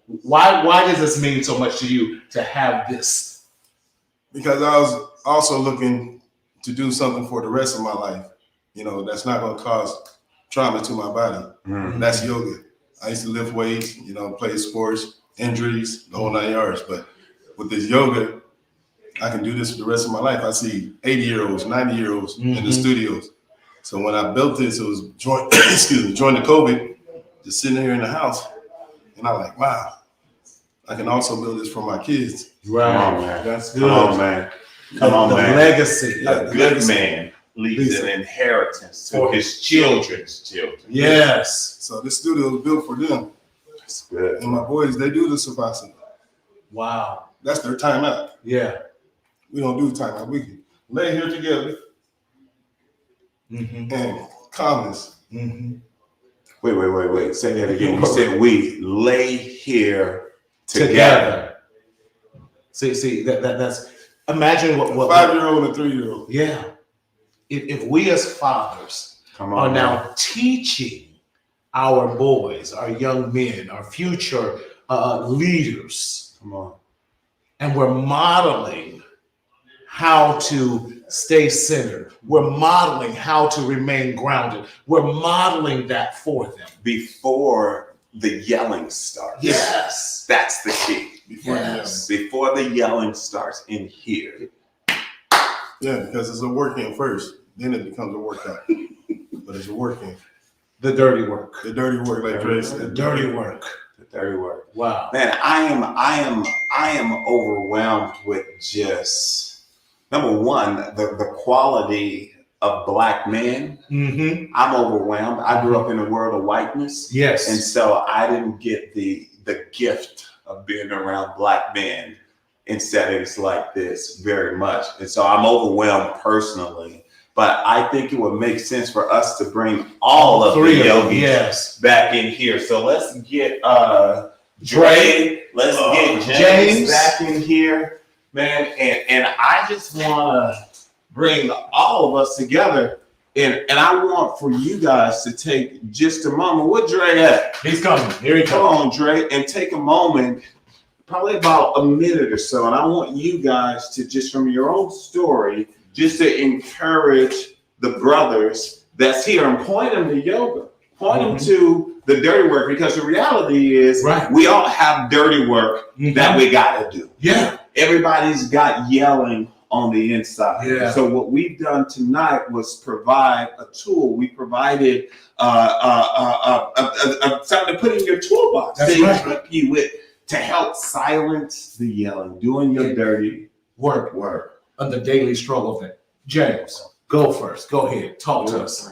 why does this mean so much to you to have this? Because I was also looking to do something for the rest of my life, that's not going to cause trauma to my body. That's yoga. I used to lift weights, play sports, injuries, the whole 9 yards. But with this yoga, I can do this for the rest of my life. I see 80-year-olds, 90-year-olds in the studios. So when I built this, it was during the COVID, just sitting here in the house. And I'm like, wow, I can also build this for my kids. Right. Come on, man. That's good. Come on, man. Come on, the man. legacy. A good man leaves an inheritance to his children's children. Yes. So this studio was built for them. That's good. And my boys, they do the Savasana. Wow. That's their time out. Yeah. We don't do time out. We can lay here together and calmness. Wait. Say that again. You said we lay here together. See that's imagine what 5-year-old and 3-year-old. Yeah. If we as fathers are now teaching our boys, our young men, our future leaders, and we're modeling how to stay centered. We're modeling how to remain grounded. We're modeling that for them. Before the yelling starts. Yes. That's the key. Before the yelling starts in here. Yeah, because it's a work-in first. Then it becomes a workout. But it's a work-in. The dirty work. The dirty work, like Dre said. The dirty work. The dirty work. Wow. Man, I am overwhelmed with just number one, the quality of Black men. I'm overwhelmed. I grew up in a world of whiteness. Yes. And so I didn't get the gift of being around Black men in settings like this very much. And so I'm overwhelmed personally. But I think it would make sense for us to bring all of the yogis back in here. So let's get Dre, let's get James back in here, man. And I just want to bring all of us together. And I want for you guys to take just a moment. What Dre at? He's coming. Here he comes. Come on, Dre, and take a moment, probably about a minute or so. And I want you guys to just from your own story, just to encourage the brothers that's here and point them to yoga, point them to the dirty work, because the reality is we all have dirty work that we got to do. Yeah. Everybody's got yelling on the inside. Yeah. So what we've done tonight was provide a tool. We provided something to put in your toolbox That's to right. equip you with to help silence the yelling, doing your dirty Work work. on the daily struggle of it. James, go first. Go ahead. Talk to us.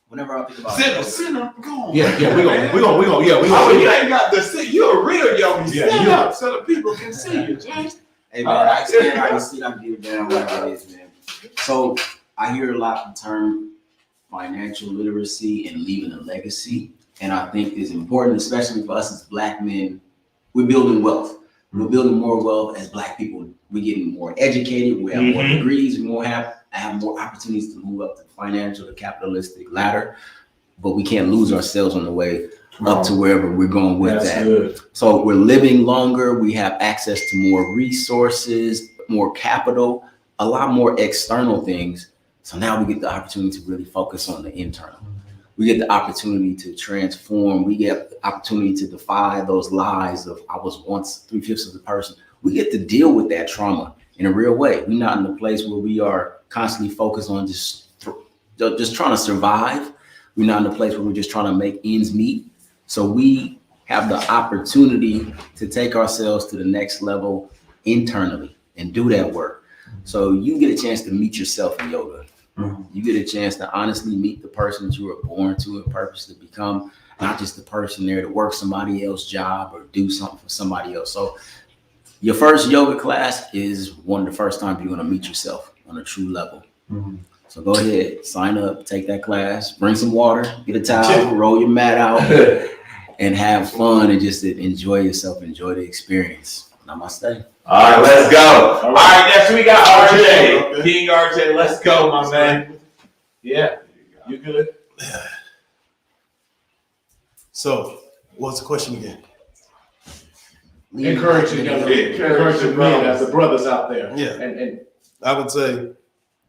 Whenever I think about Sit up, go on. Yeah, we gonna. Oh, you ain't got to sit. You're a real yogi. Yeah, Sit you- up so the people can see you, James. Hey man, I stand out and sit, I can get it down like it is, man. So I hear a lot the term financial literacy and leaving a legacy. And I think it's important, especially for us as Black men, we're building wealth. We're building more wealth as Black people. We're getting more educated, we have more degrees, we have more opportunities to move up the financial, the capitalistic ladder, but we can't lose ourselves on the way up to wherever we're going with that. Good. So we're living longer, we have access to more resources, more capital, a lot more external things. So now we get the opportunity to really focus on the internal. We get the opportunity to transform. We get the opportunity to defy those lies of I was once 3/5 of the person. We get to deal with that trauma in a real way. We're not in a place where we are constantly focused on just trying to survive. We're not in a place where we're just trying to make ends meet. So we have the opportunity to take ourselves to the next level internally and do that work. So you get a chance to meet yourself in yoga. You get a chance to honestly meet the person that you were born to and purpose to become, not just the person there to work somebody else's job or do something for somebody else. So your first yoga class is one of the first times you're going to meet yourself on a true level. So go ahead, sign up, take that class, bring some water, get a towel, roll your mat out, and have fun and just enjoy yourself, enjoy the experience. Namaste. All right, let's go. All right, next we got RJ. Okay. King RJ, let's go, my man. Yeah. You good? So, what's the question again? Encouraging men as the brothers out there. Yeah. And I would say,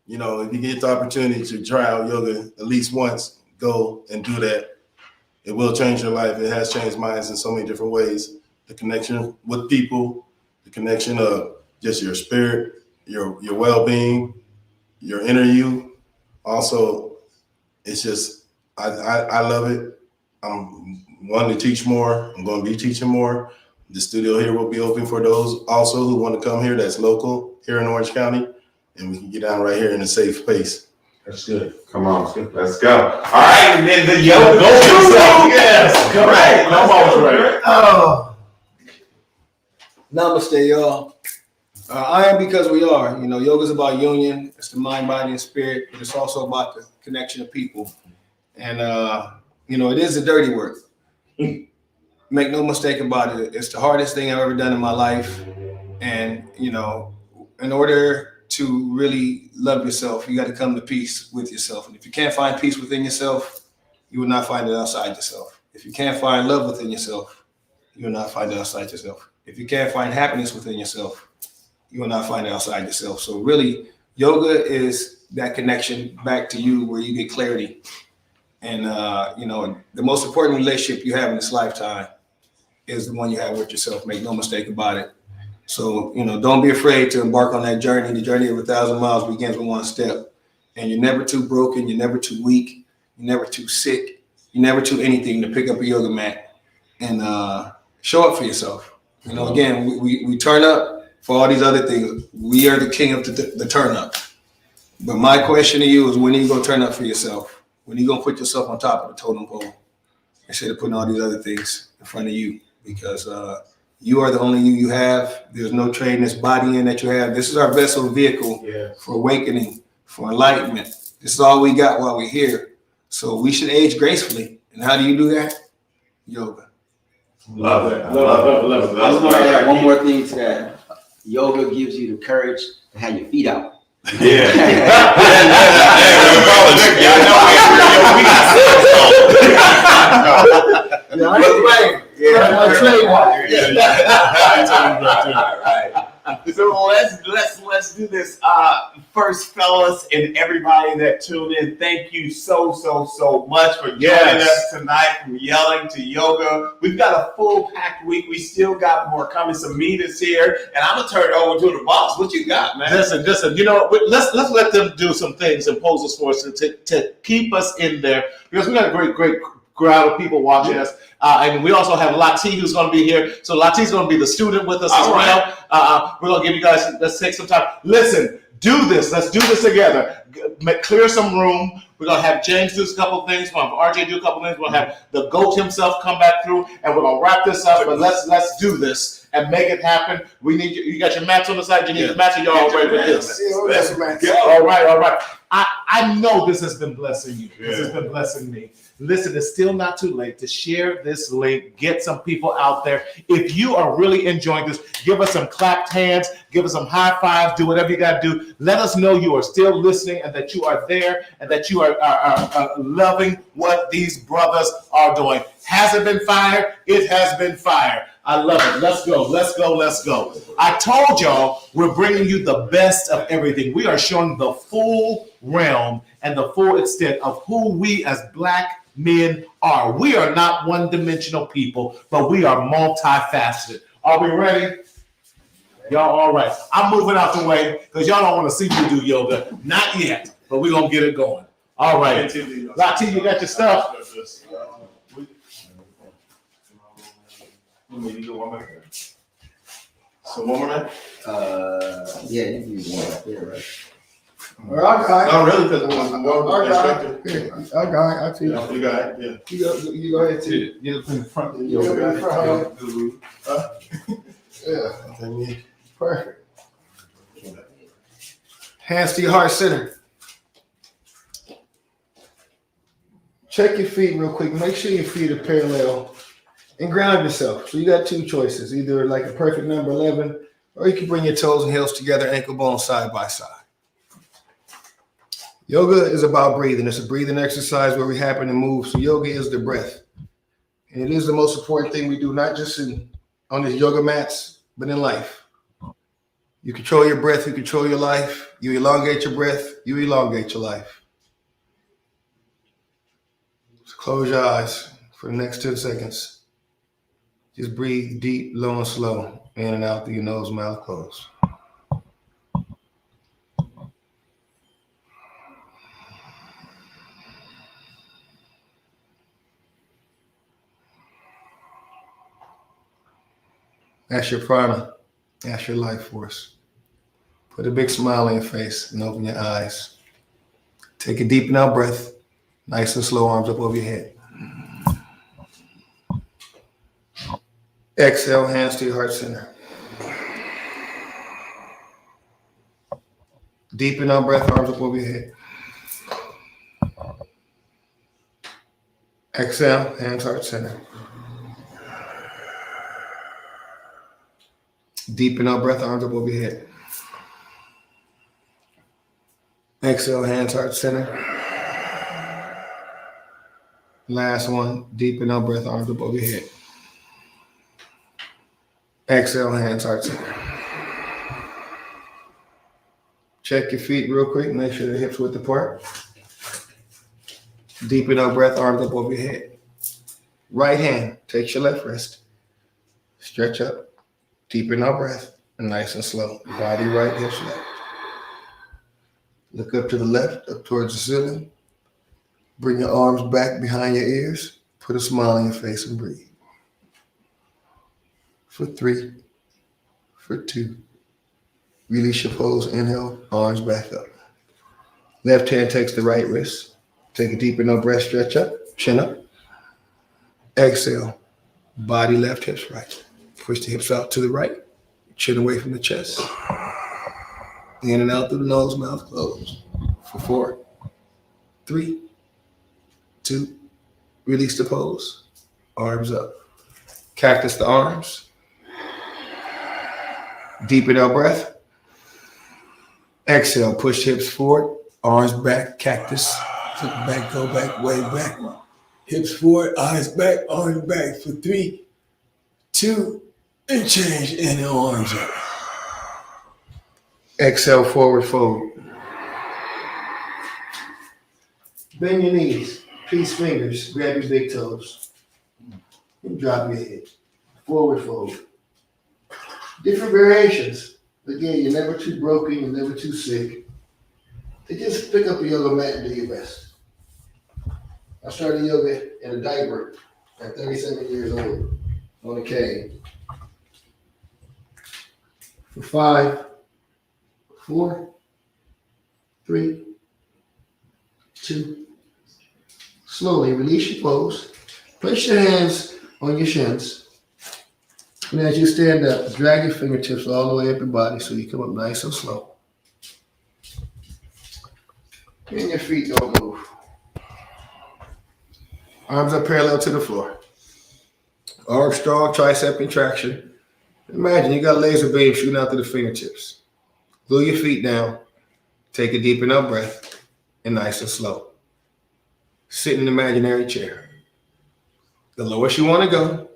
you know, if you get the opportunity to try out yoga at least once, go and do that. It will change your life. It has changed mine in so many different ways. The connection with people, the connection of just your spirit, your well-being, your inner you. Also, it's just, I love it. I'm wanting to teach more. I'm going to be teaching more. The studio here will be open for those also who want to come here that's local here in Orange County. And we can get down right here in a safe space. that's good. Come on, let's go. All right, and then the yoga. Yes. Come on, Trey. Oh. Namaste, y'all. I am because we are. You know, yoga is about union. It's the mind, body, and spirit, but it's also about the connection of people. And, you know, it is the dirty work. Make no mistake about it. It's the hardest thing I've ever done in my life. And, you know, in order to really love yourself, you got to come to peace with yourself. And if you can't find peace within yourself, you will not find it outside yourself. If you can't find love within yourself, you will not find it outside yourself. If you can't find happiness within yourself, you will not find it outside yourself. So really, yoga is that connection back to you where you get clarity. And, you know, the most important relationship you have in this lifetime is the one you have with yourself. Make no mistake about it. So, you know, don't be afraid to embark on that journey. The journey of 1,000 miles begins with one step. And you're never too broken. You're never too weak. You're never too sick. You're never too anything to pick up a yoga mat and show up for yourself. You know, again, we turn up for all these other things. We are the king of the turn up. But my question to you is, when are you going to turn up for yourself? When are you going to put yourself on top of the totem pole instead of putting all these other things in front of you? Because you are the only you have. There's no trading this body in that you have. This is our vessel vehicle for awakening, for enlightenment. This is all we got while we're here. So we should age gracefully. And how do you do that? Yoga. Love it. I just want to add one more thing to that. Yoga gives you the courage to have your feet out. Yeah. So let's do this. First Fellas and everybody that tuned in, thank you so much for joining us tonight, from yelling to yoga. We've got a full packed week. We still got more coming. Samita's here, and I'm gonna turn it over to the boss. What you got, man? Listen. You know, let's let them do some things and pose us for us to keep us in there, because we got a great crowd of people watching us. And we also have Lati, who's going to be here. So Lati's going to be the student with us as well. We're going to give you guys, let's take some time. Listen, do this. Let's do this together. Clear some room. We're going to have James do a couple of things. We're going to have RJ do a couple of things. We're going to have the GOAT himself come back through. And we're going to wrap this up. But let's do this and make it happen. We need you. You got your mats on the side. You need the mats, or y'all all right with this? All right. I know this has been blessing you. This has been blessing me. Listen, it's still not too late to share this link. Get some people out there. If you are really enjoying this, give us some clapped hands. Give us some high fives. Do whatever you got to do. Let us know you are still listening and that you are there and that you are loving what these brothers are doing. Has it been fire? It has been fire. I love it. Let's go. I told y'all we're bringing you the best of everything. We are showing the full realm and the full extent of who we as Black men are. We are not one-dimensional people, but we are multifaceted. Are we ready? Y'all all right? I'm moving out the way because y'all don't want to see me do yoga. Not yet, but we're going to get it going. All right. Lati, you got your stuff? So one more man? Yeah, you can use one right there, right? Not really, because one instructor. I got it. I see you. You got it, yeah. You go ahead too. You look in the front. You go in the front. Yeah. Perfect. Hands to your heart center. Check your feet real quick. Make sure your feet are parallel and ground yourself. So you got two choices, either like a perfect number 11, or you can bring your toes and heels together, ankle bones side by side. Yoga is about breathing. It's a breathing exercise where we happen to move. So yoga is the breath. And it is the most important thing we do, not just on these yoga mats, but in life. You control your breath, you control your life. You elongate your breath, you elongate your life. So close your eyes for the next 10 seconds. Just breathe deep, low, and slow, in and out through your nose, mouth closed. That's your prana. That's your life force. Put a big smile on your face and open your eyes. Take a deep and out breath. Nice and slow, arms up over your head. Exhale, hands to your heart center. Deep and out breath, arms up over your head. Exhale, hands, heart center. Deep and out breath, arms up over your head. Exhale, hands, heart center. Last one, deep and out breath, arms up over your head. Exhale, hands, heart center. Check your feet real quick, make sure the hips width apart. Deep and out breath, arms up over your head. Right hand takes your left wrist. Stretch up. Deepen our breath, and nice and slow. Body right, hips left. Look up to the left, up towards the ceiling. Bring your arms back behind your ears. Put a smile on your face and breathe. For 3, for 2. Release your pose, inhale, arms back up. Left hand takes the right wrist. Take a deep and out breath, stretch up, chin up. Exhale, body left, hips right. Push the hips out to the right, chin away from the chest. In and out through the nose, mouth closed. For 4, 3, 2, release the pose, arms up. Cactus the arms. Deepen our breath. Exhale, push hips forward, arms back, cactus. Flip back, go back, way back. Hips forward, eyes back, arms back. For 3, 2, and change, and the arms up. Exhale, forward fold. Bend your knees, peace fingers, grab your big toes, and drop your head. Forward fold. Different variations. Again, you're never too broken, you're never too sick. To just pick up a yoga mat and do your best. I started yoga in a diaper at 37 years old on a cane. For 5, 4, 3, 2. Slowly release your pose. Place your hands on your shins. And as you stand up, drag your fingertips all the way up your body so you come up nice and slow. And your feet don't move. Arms are parallel to the floor. Arms strong, tricep contraction. Imagine you got a laser beam shooting out to the fingertips. Glue your feet down. Take a deep enough breath and nice and slow. Sit in an imaginary chair. The lowest you want to go.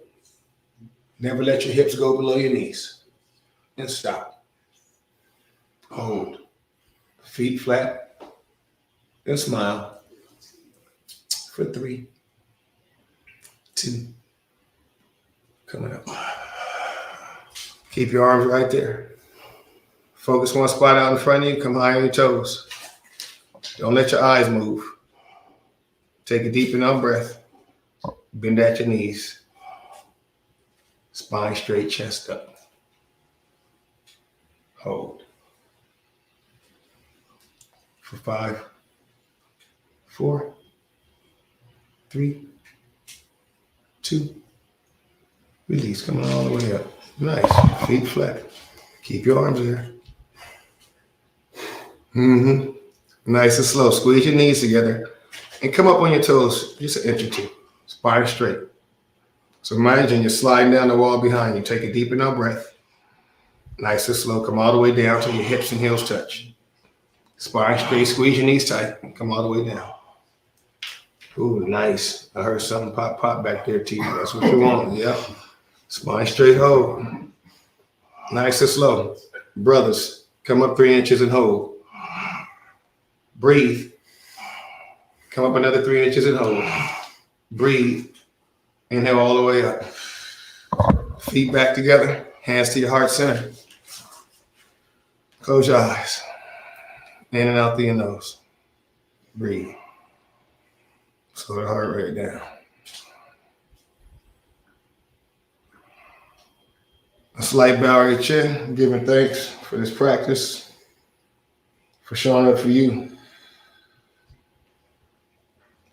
Never let your hips go below your knees. And stop. Hold. Feet flat. And smile. For 3, 2. Coming up. Keep your arms right there. Focus one spot out in front of you. Come high on your toes. Don't let your eyes move. Take a deep enough breath. Bend at your knees. Spine straight, chest up. Hold. For 5, 4, 3, 2. Release. Coming all the way up. Nice. Feet flat. Keep your arms there. Nice and slow. Squeeze your knees together and come up on your toes just an inch or 2. Spine straight. So imagine you're sliding down the wall behind you. Take a deep enough breath. Nice and slow. Come all the way down till your hips and heels touch. Spine straight. Squeeze your knees tight. Come all the way down. Ooh, nice. I heard something pop back there, T. That's what you want. Yep. Spine straight hold. Nice and slow. Brothers, come up 3 inches and hold. Breathe. Come up another 3 inches and hold. Breathe. Inhale all the way up. Feet back together. Hands to your heart center. Close your eyes. In and out through your nose. Breathe. Slow the heart rate down. A slight bow of your chin, giving thanks for this practice, for showing up for you.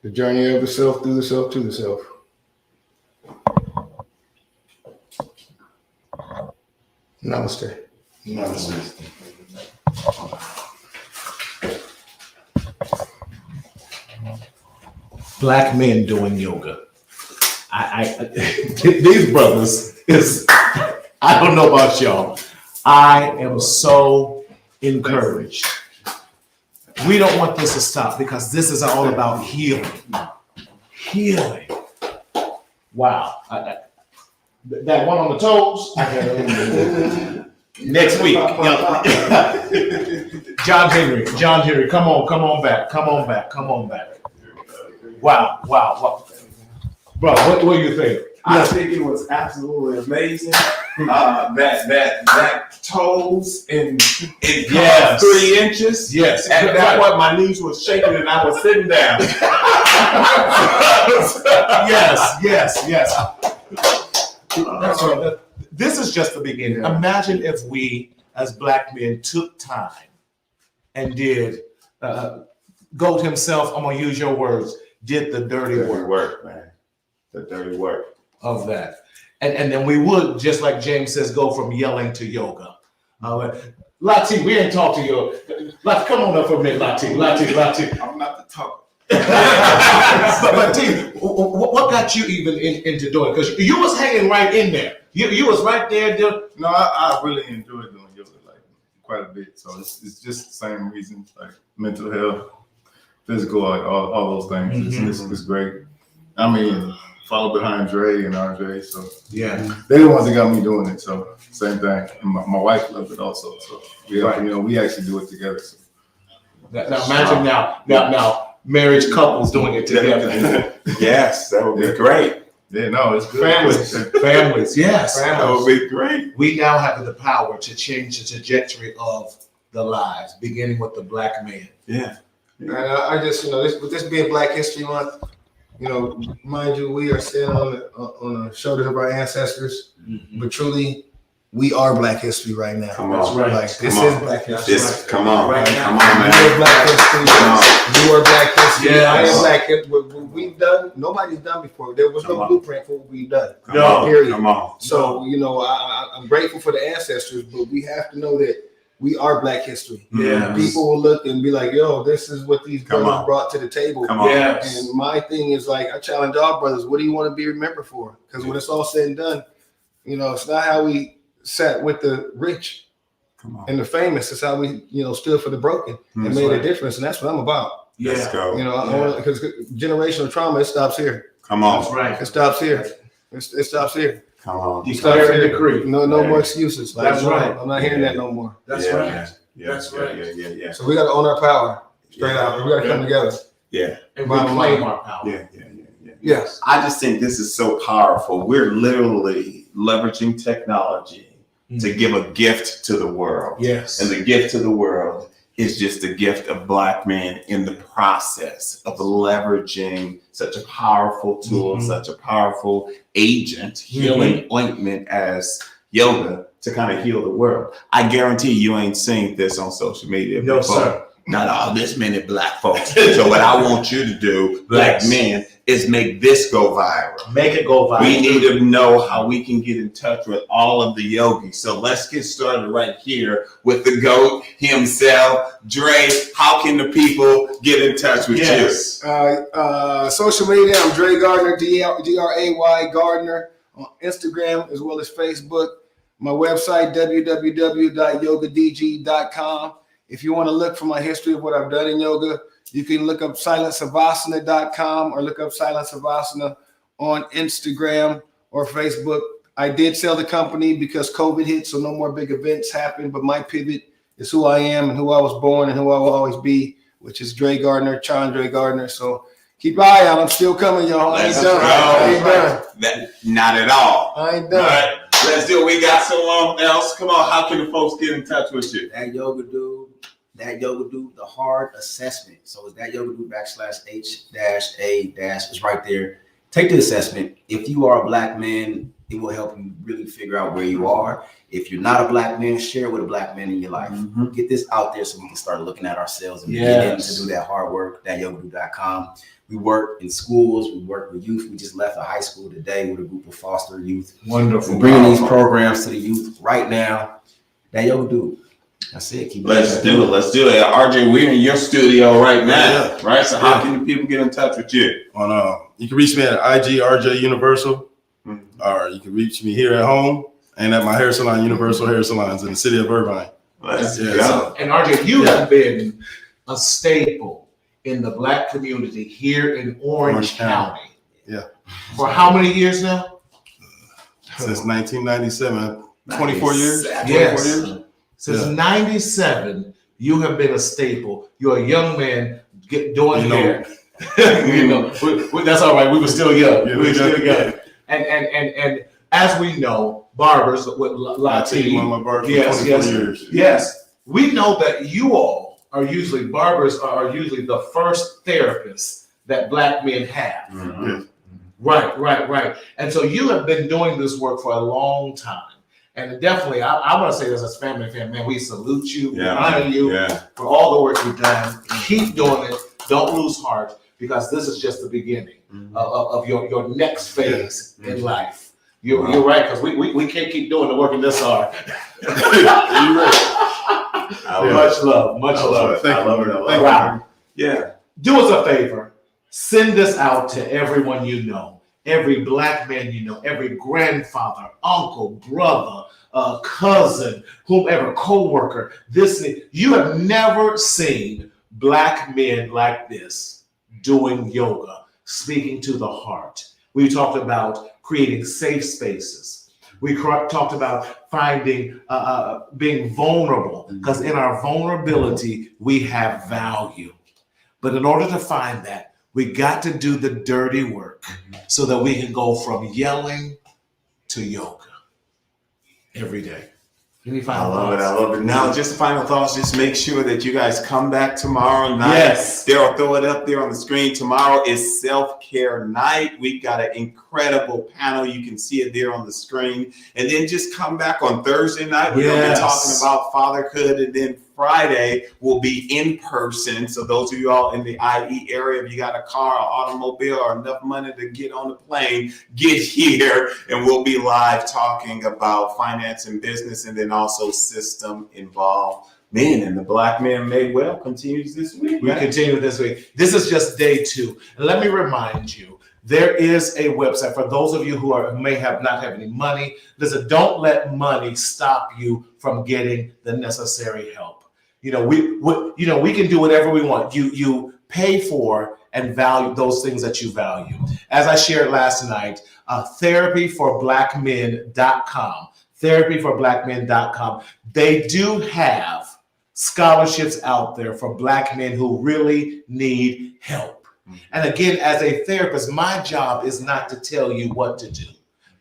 The journey of the self, through the self, to the self. Namaste. Namaste. Black men doing yoga. These brothers is, I don't know about y'all. I am so encouraged. We don't want this to stop because this is all about healing. Healing. Wow. That one on the toes. Next week. John Henry, come on back. Wow. Bro, what do you think? I think it was absolutely amazing. That toes and it Yes. 3 inches. Yes. At that point, my knees were shaking and I was sitting down. Yes. That's right. This is just the beginning. Yeah. Imagine if we, as Black men, took time and did, Goat himself, I'm going to use your words, did the dirty work, man. The dirty work of that. And then we would, just like James says, go from yelling to yoga. Lati, we ain't talked to you. Lati, come on up for a minute, Lati. I'm not the talk. but T, what got you even into doing it? Because you was hanging right in there. You was right there. No, I really enjoy doing yoga like quite a bit. So it's just the same reasons, like mental health, physical, like all those things. Mm-hmm. It's great. I mean, follow behind Dre and RJ. So yeah, they're the ones that got me doing it. So same thing. And my wife loves it also. So we actually do it together. So. Now imagine now. marriage couples doing it together. Yes, that would be great. Yeah, no, it's good. Families, yes. That would be great. We now have the power to change the trajectory of the lives, beginning with the black man. Yeah. And I just, with this being Black History Month, mind you, we are standing on the shoulders of our ancestors, but truly, we are Black History right now. Come That's on. right. Like, this Come is on. Black History. This, come on. Right Man. now. Come on, You man. are Black History. Come on. You are Black History. Yes. I am Black History. What we've done, nobody's done before. There was Come no on. blueprint for what we've done. Come on. Period. Come on. So, I'm grateful for the ancestors, but we have to know that we are Black History. Yes. People will look and be like, yo, this is what these Come brothers on. brought to the table. Come on. Yes. And my thing is like, I challenge all brothers, what do you want to be remembered for? Because when it's all said and done, it's not how we sat with the rich Come on. and the famous. It's how we, stood for the broken and That's made right. a difference. And that's what I'm about. Let's go. Because generational trauma, it stops here. Come on. That's right. It stops here. It stops here. Come on. Declare and decree. No Right. more excuses. Like, That's right. I'm not hearing that no more. That's Yeah, right. Yeah. That's yeah, right. Yeah. So we got to own our power. Straight Yeah. out. We got to come together. Yeah. And Bottom reclaim line. our power. Yeah. Yes. I just think this is so powerful. We're literally leveraging technology to give a gift to the world. Yes. And the gift to the world is just the gift of Black men in the process of leveraging such a powerful tool, such a powerful agent, healing ointment as yoga to kind of heal the world. I guarantee you ain't seen this on social media No, before. sir. Not all this many Black folks. So what I want you to do, Black Yes. men, is make this go viral. Make it go viral. We need to know how we can get in touch with all of the yogis. So let's get started right here with the GOAT himself. Dre, how can the people get in touch with Yes. Social media, I'm Dre Gardner, Dray Gardner, on Instagram as well as Facebook. My website, www.yogadg.com. If you want to look for my history of what I've done in yoga, you can look up silentsavasana.com or look up Silent Savasana on Instagram or Facebook. I did sell the company because COVID hit, so no more big events happened. But my pivot is who I am and who I was born and who I will always be, which is Dre Gardner, Dre Gardner. So keep an eye out. I'm still coming, y'all. I ain't done. I ain't done. Not at all. I ain't All done. right, let's do it. We got someone else. Come on, how can the folks get in touch with you? That yoga dude, the hard assessment. So it's that yoga dude /H-A- it's right there. Take the assessment. If you are a Black man, it will help you really figure out where you are. If you're not a Black man, share with a Black man in your life. Get this out there so we can start looking at ourselves and begin to do that hard work. Thatyogadude.com. We work in schools. We work with youth. We just left a high school today with a group of foster youth. Wonderful. We're bringing these programs to the youth right now. That yoga dude. That's it. Let's do it. Let's do it. RJ, we're in your studio right now, right? So how can the people get in touch with you? You can reach me at IG RJ Universal, or you can reach me here at home and at my hair salon, Universal Hair Salons in the city of Irvine. Let's Yeah, go. And RJ, you have been a staple in the Black community here in Orange County. Yeah. For how many years now? Since 1997, 24 years. 24 Yes. years. Since '97, you have been a staple. You're a young man doing hair. That's all right. We were still young. Yeah, we were still yeah. young. And as we know, barbers with Latin. One of my barbers for Yes, 24 yes. years. Yes, we know that you all are usually barbers are usually the first therapists that Black men have. Yes. Right. And so you have been doing this work for a long time. And definitely, I want to say this as family, man, we salute you, we honor you for all the work you've done. Keep doing it. Don't lose heart, because this is just the beginning of your next phase in life. You're right, because we can't keep doing the work in this hard. Much love. Thank you. Wow. Yeah. Do us a favor. Send this out to everyone you know, every Black man you know, every grandfather, uncle, brother, cousin, whomever, co-worker. You have never seen Black men like this doing yoga, speaking to the heart. We talked about creating safe spaces. We talked about finding, being vulnerable, because in our vulnerability, we have value. But in order to find that, we got to do the dirty work so that we can go from yelling to yoga every day. Any I final love it. thoughts? I love it. Now, just final thoughts. Just make sure that you guys come back tomorrow night. Yes. They'll throw it up there on the screen. Tomorrow is self-care night. We've got an incredible panel. You can see it there on the screen. And then just come back on Thursday night. We're going to be talking about fatherhood. And then Friday will be in person. So those of you all in the IE area, if you got a car, or automobile, or enough money to get on the plane, get here, and we'll be live talking about finance and business, and then also system involved men. And the Black Men Made Well continues this week. We continue this week. This is just day 2. And let me remind you, there is a website for those of you who may not have any money. Listen, don't let money stop you from getting the necessary help. We can do whatever we want. You pay for and value those things that you value. As I shared last night, therapyforblackmen.com. Therapyforblackmen.com. They do have scholarships out there for Black men who really need help. And again, as a therapist, my job is not to tell you what to do,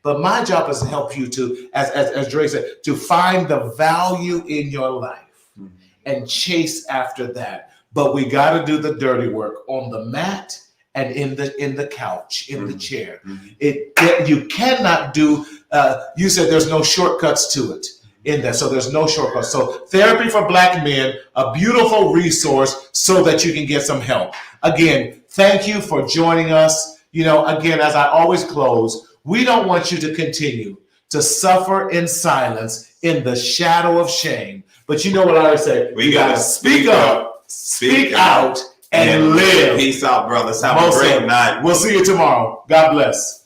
but my job is to help you to, as Dre said, to find the value in your life and chase after that. But we got to do the dirty work on the mat and in the couch, in the chair. You cannot do. You said there's no shortcuts to it in there, so there's no shortcuts. So Therapy for Black Men, a beautiful resource so that you can get some help. Again, thank you for joining us. Again, as I always close, we don't want you to continue to suffer in silence in the shadow of shame. But you know what I always say? We got to speak up, speak out, and live. Peace out, brothers. Have a great night. We'll see you tomorrow. God bless.